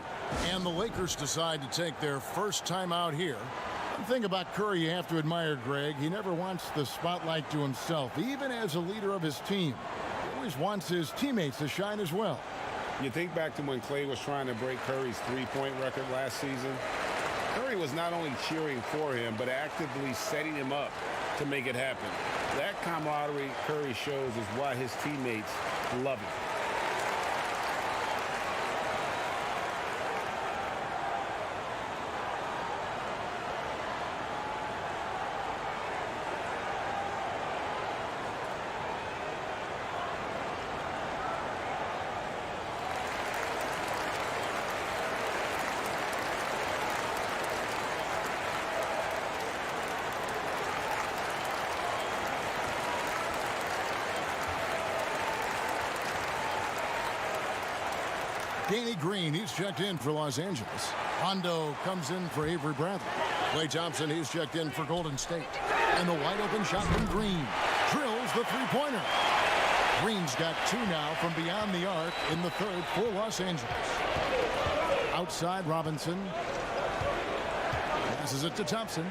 And the Lakers decide to take their first time out here. One thing about Curry you have to admire, Greg, he never wants the spotlight to himself, even as a leader of his team. He always wants his teammates to shine as well. You think back to when Clay was trying to break Curry's three-point record last season. Curry was not only cheering for him, but actively setting him up to make it happen. That camaraderie Curry shows is why his teammates love him. Danny Green, he's checked in for Los Angeles. Rondo comes in for Avery Bradley. Klay Thompson, he's checked in for Golden State. And the wide open shot from Green. Drills the three-pointer. Green's got two now from beyond the arc in the third for Los Angeles. Outside Robinson. Passes it to Thompson.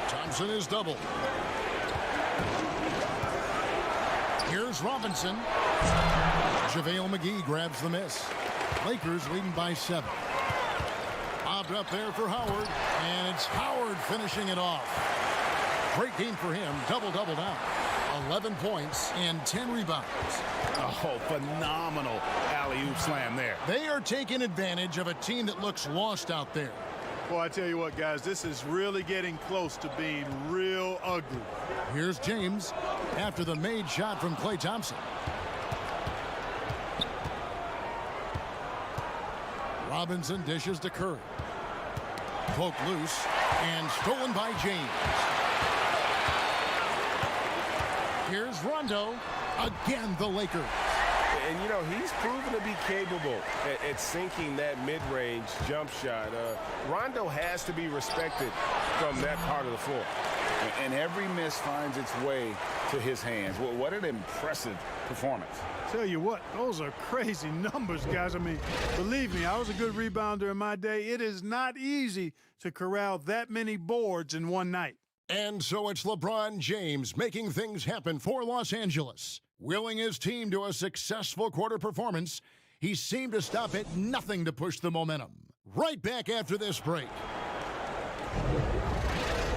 Thompson is doubled. Here's Robinson. JaVale McGee grabs the miss. Lakers leading by 7. Bobbed up there for Howard, and it's Howard finishing it off. Great game for him. Double-double now. 11 points and 10 rebounds. Oh, phenomenal alley-oop slam there. They are taking advantage of a team that looks lost out there. Well, I tell you what, guys, this is really getting close to being real ugly. Here's James after the made shot from Klay Thompson. Robinson dishes to Curry. Poked loose and stolen by James. Here's Rondo. Again, the Lakers. And, you know, he's proven to be capable at sinking that mid-range jump shot. Rondo has to be respected from that part of the floor. And every miss finds its way to his hands. What an impressive performance. Tell you what, those are crazy numbers, guys. I mean, believe me, I was a good rebounder in my day. It is not easy to corral that many boards in one night. And so it's LeBron James making things happen for Los Angeles. Willing his team to a successful quarter performance, he seemed to stop at nothing to push the momentum. Right back after this break.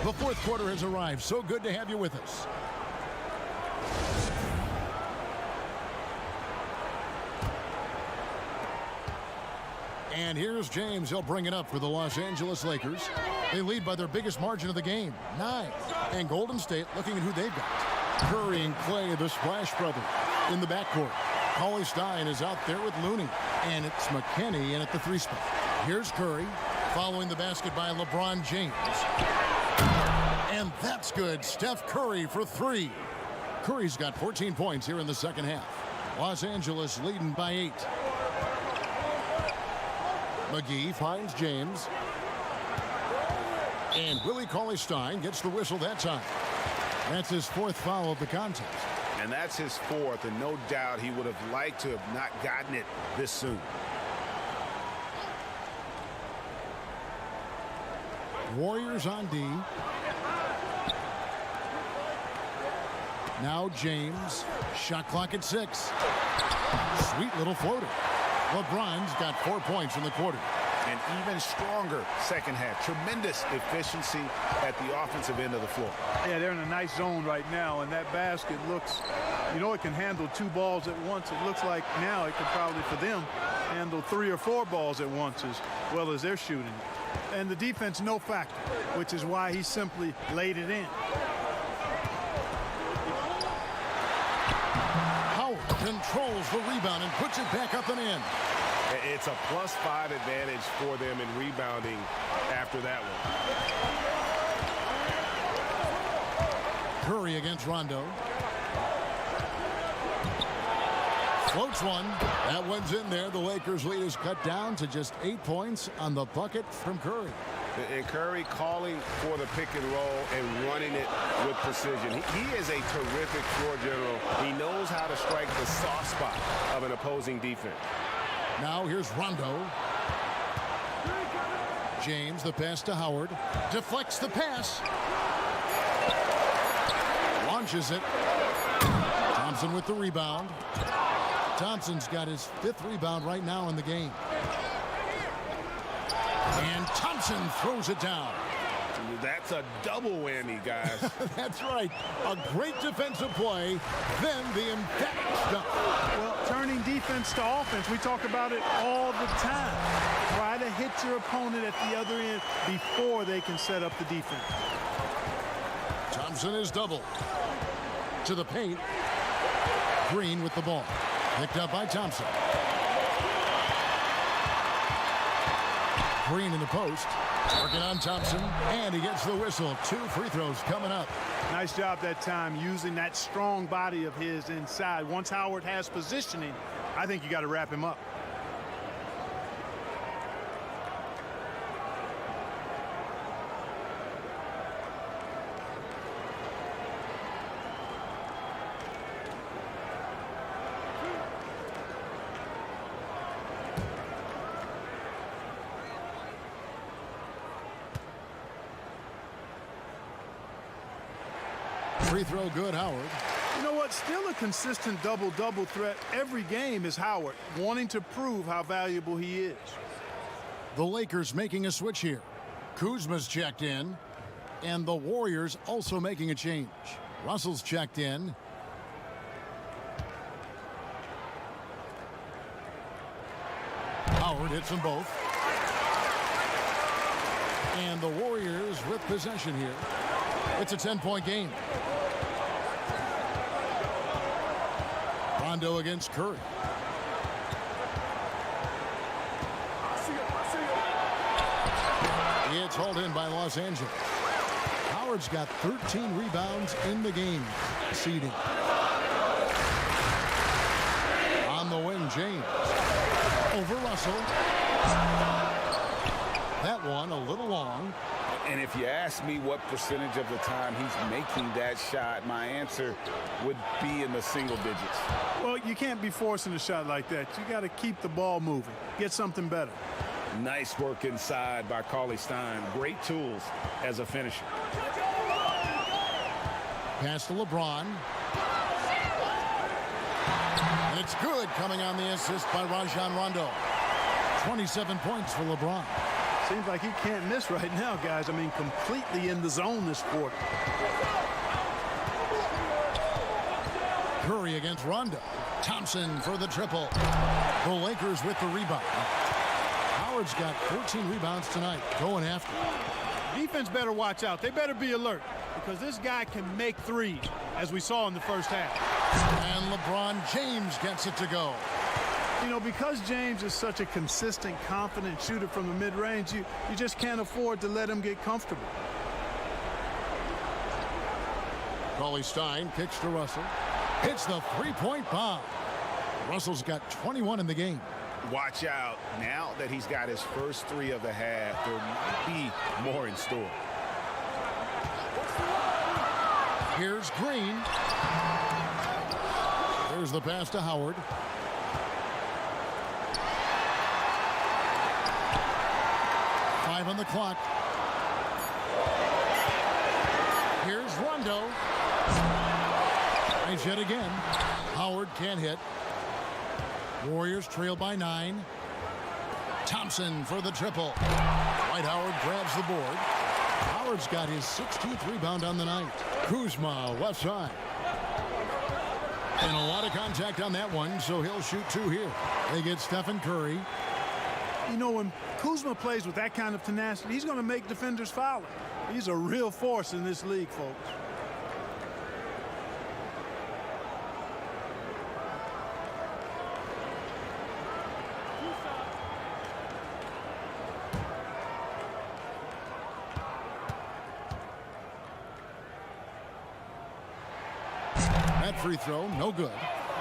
The fourth quarter has arrived. So good to have you with us. And here's James. He'll bring it up for the Los Angeles Lakers. They lead by their biggest margin of the game, 9. And Golden State looking at who they've got. Curry and Clay, the Splash Brothers, in the backcourt. Cauley Stein is out there with Looney. And it's McKinney in at the 3 spot. Here's Curry, following the basket by LeBron James. And that's good. Steph Curry for 3. Curry's got 14 points here in the second half. Los Angeles leading by 8. McGee finds James. And Willie Cauley-Stein gets the whistle that time. That's his 4th foul of the contest. And that's his 4th, and no doubt he would have liked to have not gotten it this soon. Warriors on D. Now James. Shot clock at 6. Sweet little floater. LeBron's got 4 points in the quarter. An even stronger second half. Tremendous efficiency at the offensive end of the floor. Yeah, they're in a nice zone right now, and that basket looks, you know, it can handle 2 balls at once. It looks like now it could probably, for them, handle 3 or 4 balls at once as well as they're shooting. And the defense, no factor, which is why he simply laid it in. Howard controls the rebound and puts it back up and in. It's a +5 advantage for them in rebounding after that one. Curry against Rondo. Floats one. That one's in there. The Lakers' lead is cut down to just 8 points on the bucket from Curry. And Curry calling for the pick and roll and running it with precision. He is a terrific floor general. He knows how to strike the soft spot of an opposing defense. Now here's Rondo. James, the pass to Howard. Deflects the pass. Launches it. Thompson with the rebound. Thompson's got his 5th rebound right now in the game. And Thompson throws it down. That's a double whammy, guys. That's right. A great defensive play, then the emphatic stuff. Well, turning defense to offense, we talk about it all the time. Try to hit your opponent at the other end before they can set up the defense. Thompson is doubled. To the paint. Green with the ball. Picked up by Thompson. Green in the post. Working on Thompson, and he gets the whistle. 2 free throws coming up. Nice job that time using that strong body of his inside. Once Howard has positioning, I think you got to wrap him up. Free throw good, Howard. You know what? Still a consistent double-double threat every game is Howard, wanting to prove how valuable he is. The Lakers making a switch here. Kuzma's checked in, and the Warriors also making a change. Russell's checked in. Howard hits them both. And the Warriors with possession here. It's a 10-point game. Rondo against Curry. It's hauled in by Los Angeles. Howard's got 13 rebounds in the game. Seeding. On the wing, James. Over Russell. That one a little long. And if you ask me what percentage of the time he's making that shot, my answer would be in the single digits. Well, you can't be forcing a shot like that. You got to keep the ball moving. Get something better. Nice work inside by Cauley Stein. Great tools as a finisher. Pass to LeBron. And it's good, coming on the assist by Rajon Rondo. 27 points for LeBron. Seems like he can't miss right now, guys. I mean, completely in the zone this quarter. Curry against Rondo. Thompson for the triple. The Lakers with the rebound. Howard's got 14 rebounds tonight, going after. Defense better watch out. They better be alert because this guy can make threes, as we saw in the first half. And LeBron James gets it to go. You know, because James is such a consistent, confident shooter from the mid-range, you just can't afford to let him get comfortable. Cauley Stein kicks to Russell. Hits the three-point bomb. Russell's got 21 in the game. Watch out. Now that he's got his first 3 of the half, there might be more in store. Here's Green. There's the pass to Howard. On the clock. Here's Rondo. Nice hit again. Howard can't hit. Warriors trail by 9. Thompson for the triple. Dwight Howard grabs the board. Howard's got his 16th rebound on the night. Kuzma left side. And a lot of contact on that one, so he'll shoot 2 here. They get Stephen Curry. You know, when Kuzma plays with that kind of tenacity, he's going to make defenders foul. He's a real force in this league, folks. That free throw, no good.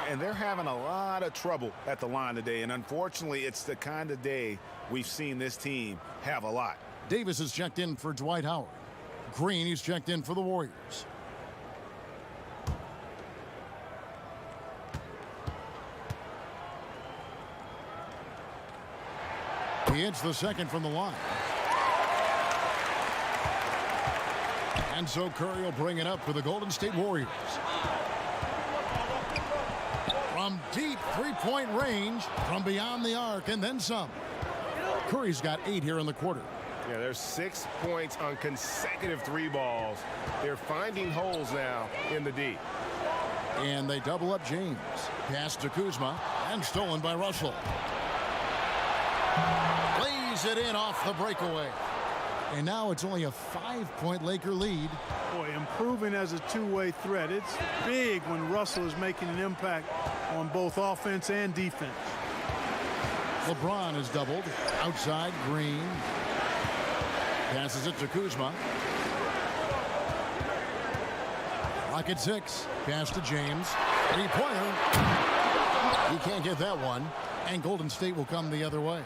And they're having a lot of trouble at the line today. And unfortunately, it's the kind of day we've seen this team have a lot. Davis is checked in for Dwight Howard. Green, he's checked in for the Warriors. He hits the second from the line. And so Curry will bring it up for the Golden State Warriors. From deep three-point range, from beyond the arc, and then some. Curry's got 8 here in the quarter. Yeah, there's 6 points on consecutive 3 balls. They're finding holes now in the D. And they double up James. Pass to Kuzma, and stolen by Russell. Lays it in off the breakaway. And now it's only a 5-point Laker lead. Boy, improving as a two-way threat. It's big when Russell is making an impact on both offense and defense. LeBron is doubled. Outside, Green. Passes it to Kuzma. Rocket 6. Pass to James. Three-pointer. He can't get that one. And Golden State will come the other way.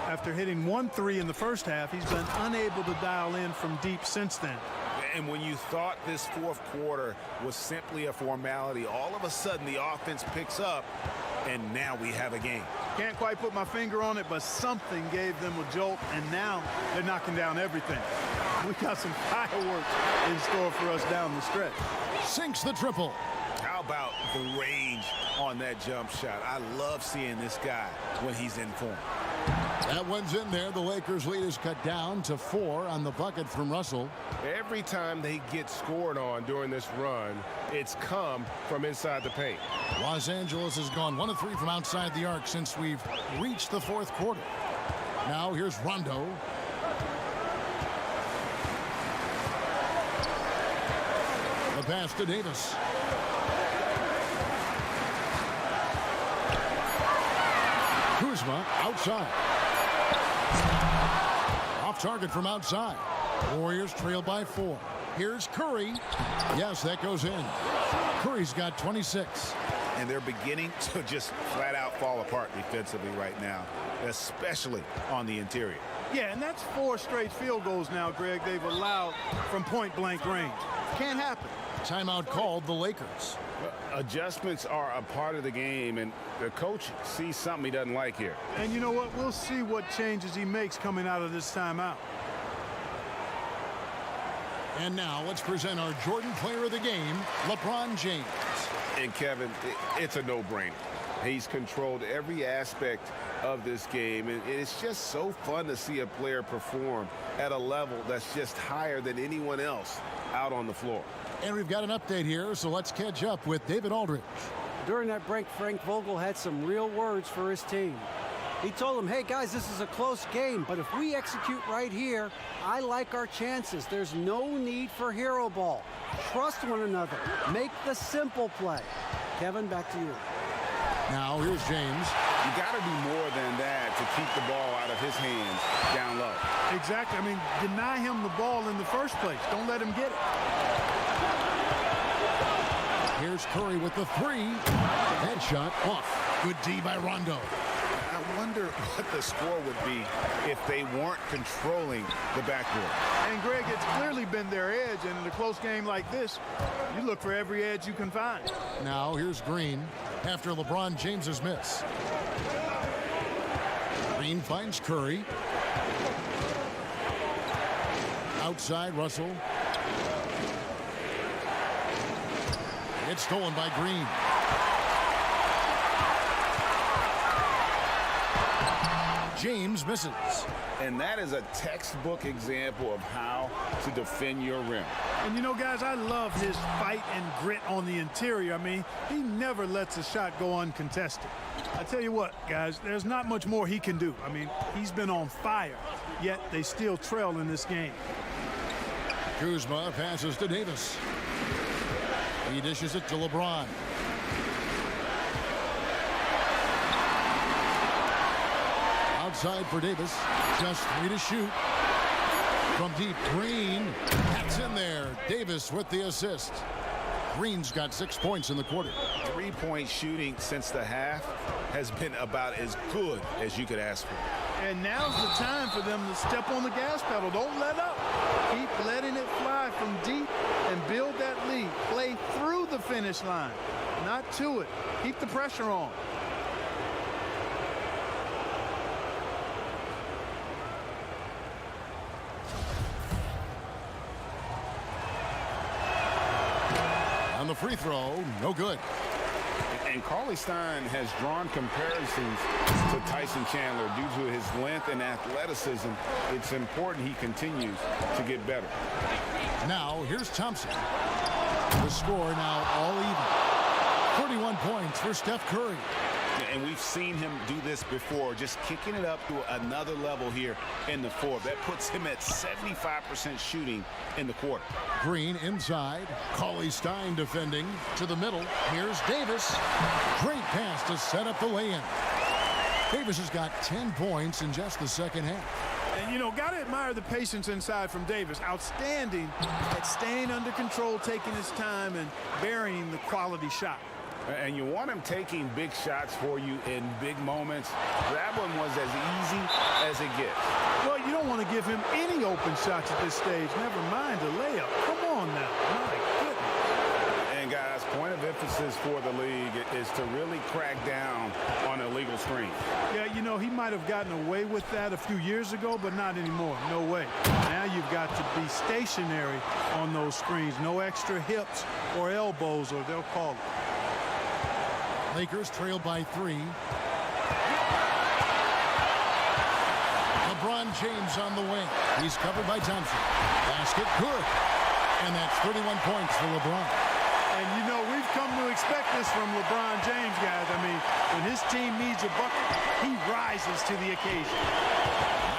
After hitting 1-3 in the first half, he's been unable to dial in from deep since then. And when you thought this fourth quarter was simply a formality, all of a sudden the offense picks up, and now we have a game. Can't quite put my finger on it, but something gave them a jolt, and now they're knocking down everything. We got some fireworks in store for us down the stretch. Sinks the triple. How about the range on that jump shot? I love seeing this guy when he's in form. That one's in there. The Lakers' lead is cut down to 4 on the bucket from Russell. Every time they get scored on during this run, it's come from inside the paint. Los Angeles has gone 1 of 3 from outside the arc since we've reached the fourth quarter. Now here's Rondo. The pass to Davis. Kuzma outside. Off target from outside. Warriors trail by 4. Here's Curry. Yes, that goes in. Curry's got 26. And they're beginning to just flat out fall apart defensively right now, especially on the interior. Yeah, and that's 4 straight field goals now, Greg, they've allowed from point-blank range. Can't happen. Timeout called the Lakers. Adjustments are a part of the game, and the coach sees something he doesn't like here. And you know what? We'll see what changes he makes coming out of this timeout. And now let's present our Jordan Player of the Game, LeBron James. And Kevin, it's a no-brainer. He's controlled every aspect of this game, and it's just so fun to see a player perform at a level that's just higher than anyone else out on the floor. And we've got an update here, so let's catch up with David Aldridge. During that break, Frank Vogel had some real words for his team. He told them, hey, guys, this is a close game, but if we execute right here, I like our chances. There's no need for hero ball. Trust one another. Make the simple play. Kevin, back to you. Now, here's James. You got to do more than that to keep the ball out of his hands down low. Exactly. I mean, deny him the ball in the first place. Don't let him get it. Here's Curry with the 3. Headshot off. Good D by Rondo. I wonder what the score would be if they weren't controlling the backboard. And, Greg, it's clearly been their edge, and in a close game like this, you look for every edge you can find. Now, here's Green after LeBron James's miss. Green finds Curry. Outside, Russell. It's stolen by Green. James misses. And that is a textbook example of how to defend your rim. And you know, guys, I love his fight and grit on the interior. I mean, he never lets a shot go uncontested. I tell you what, guys, there's not much more he can do. I mean, he's been on fire, yet they still trail in this game. Kuzma passes to Davis. He dishes it to LeBron. Outside for Davis. Just 3 to shoot. From deep, Green. That's in there. Davis with the assist. Green's got 6 points in the quarter. 3-point shooting since the half has been about as good as you could ask for. And now's the time for them to step on the gas pedal. Don't let up. Keep letting it fly from deep and build that lead. Play through the finish line, not to it. Keep the pressure on. on the free throw. No good. And Cauley Stein has drawn comparisons to Tyson Chandler due to his length and athleticism. It's important he continues to get better. Now, here's Thompson. The score now all even. 31 points for Steph Curry. And we've seen him do this before, just kicking it up to another level here in the fourth. That puts him at 75% shooting in the quarter. Green inside. Cauley Stein defending to the middle. Here's Davis. Great pass to set up the lay-in. Davis has got 10 points in just the second half. And, you know, got to admire the patience inside from Davis. Outstanding at staying under control, taking his time, and burying the quality shot. And you want him taking big shots for you in big moments. That one was as easy as it gets. Well, you don't want to give him any open shots at this stage. Never mind a layup. Come on now. My goodness. And guys, point of emphasis for the league is to really crack down on illegal screens. Yeah, you know, he might have gotten away with that a few years ago, but not anymore. No way. Now you've got to be stationary on those screens. No extra hips or elbows, or they'll call it. Lakers trail by 3. LeBron James on the wing. He's covered by Thompson. Basket good. And that's 31 points for LeBron. And, you know, we've come to expect this from LeBron James, guys. I mean, when his team needs a bucket, he rises to the occasion.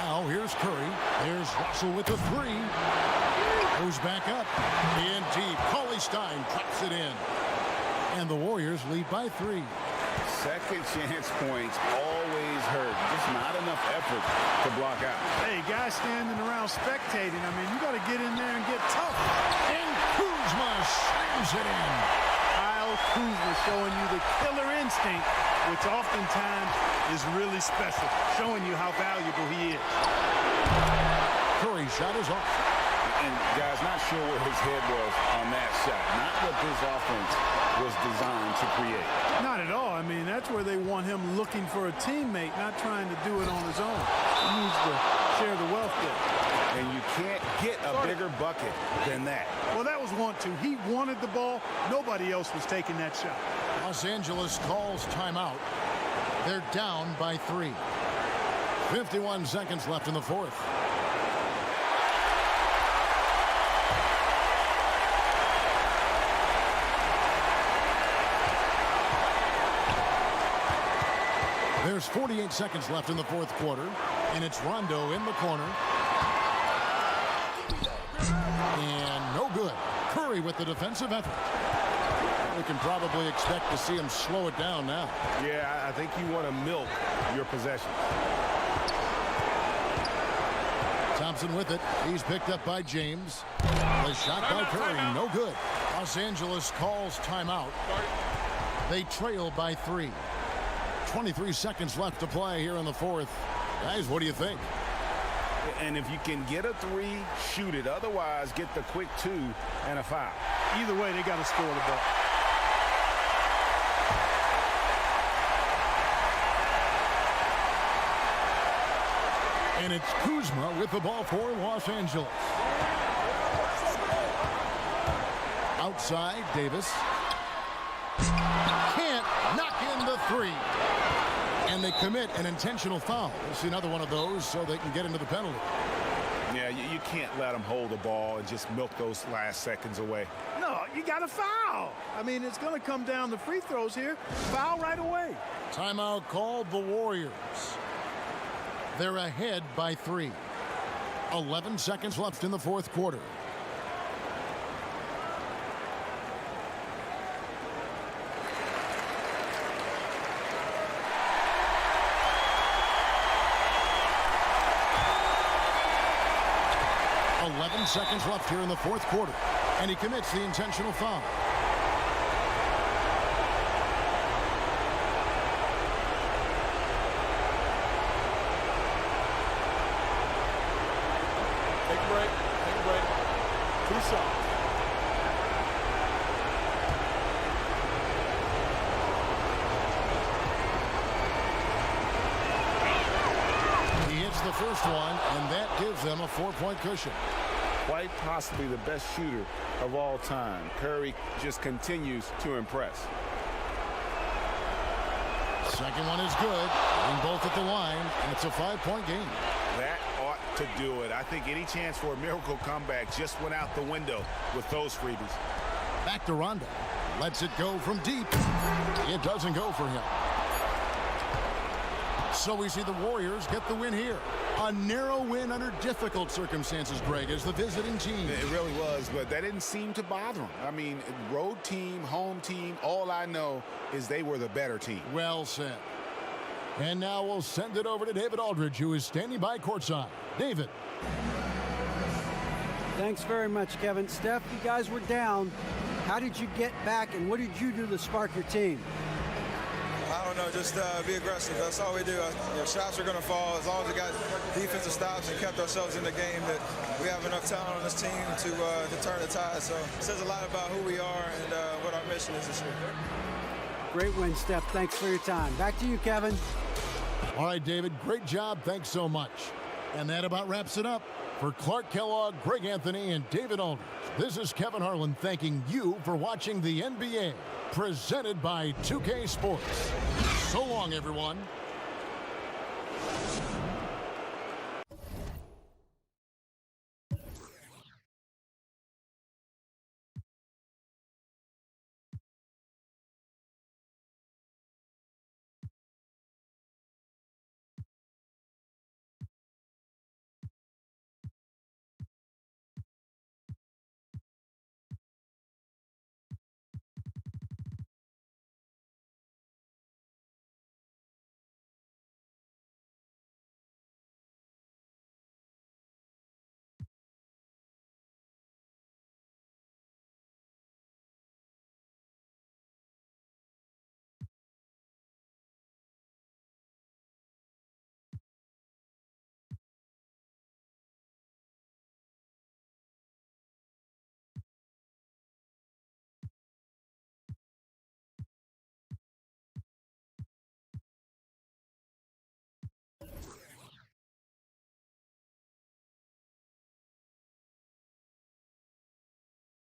Now here's Curry. There's Russell with the 3. Goes back up. In deep. Cauley Stein drops it in. And the Warriors lead by 3. Second chance points always hurt. Just not enough effort to block out. Hey, guys standing around spectating. I mean, you got to get in there and get tough. And Kuzma slams it in. Kyle Kuzma showing you the killer instinct, which oftentimes is really special, showing you how valuable he is. Curry shot is off. And guys, not sure where his head was on that shot. Not what this offense was designed to create. Not at all. I mean, that's where they want him looking for a teammate, not trying to do it on his own. He needs to share the wealth there. And you can't get a bigger bucket than that. Well, that was 1-2. He wanted the ball. Nobody else was taking that shot. Los Angeles calls timeout. They're down by 3. 51 seconds left in the fourth. There's 48 seconds left in the fourth quarter, and it's Rondo in the corner. And no good. Curry with the defensive effort. We can probably expect to see him slow it down now. Yeah, I think you want to milk your possession. Thompson with it. He's picked up by James. The shot by Curry, no good. Los Angeles calls timeout. They trail by 3. 23 seconds left to play here in the fourth. Guys, what do you think? And if you can get a 3, shoot it. Otherwise, get the quick 2 and a foul. Either way, they got to score the ball. And it's Kuzma with the ball for Los Angeles. Outside, Davis. Can't knock in the 3. And they commit an intentional foul. We'll see another one of those so they can get into the penalty. Yeah, you can't let them hold the ball and just milk those last seconds away. No, you got to foul. I mean, it's going to come down to free throws here. Foul right away. Timeout called the Warriors. They're ahead by 3. 11 seconds left in the fourth quarter. Seconds left here in the fourth quarter, and he commits the intentional foul. Take a break. Take a break. 2 shots. He hits the first one, and that gives them a 4-point cushion. quite possibly the best shooter of all time. Curry just continues to impress. Second one is good. And both at the line, and it's a 5-point game. That ought to do it. I think any chance for a miracle comeback just went out the window with those freebies. Back to Rondo. Lets it go from deep. It doesn't go for him. So we see the Warriors get the win here. A narrow win under difficult circumstances, Greg, as the visiting team. It really was, but that didn't seem to bother them. I mean, road team, home team, all I know is they were the better team. Well said. And now we'll send it over to David Aldridge, who is standing by courtside. David. Thanks very much, Kevin. Steph, you guys were down. How did you get back, and what did you do to spark your team? I don't know, just be aggressive. That's all we do. Shots are going to fall. As long as we got defensive stops and kept ourselves in the game, that we have enough talent on this team to turn the tide. So it says a lot about who we are and what our mission is this year. Great win, Steph. Thanks for your time. Back to you, Kevin. All right, David, great job. Thanks so much. And that about wraps it up. For Clark Kellogg, Greg Anthony, and David Aldridge, this is Kevin Harlan thanking you for watching the NBA, presented by 2K Sports. So long, everyone.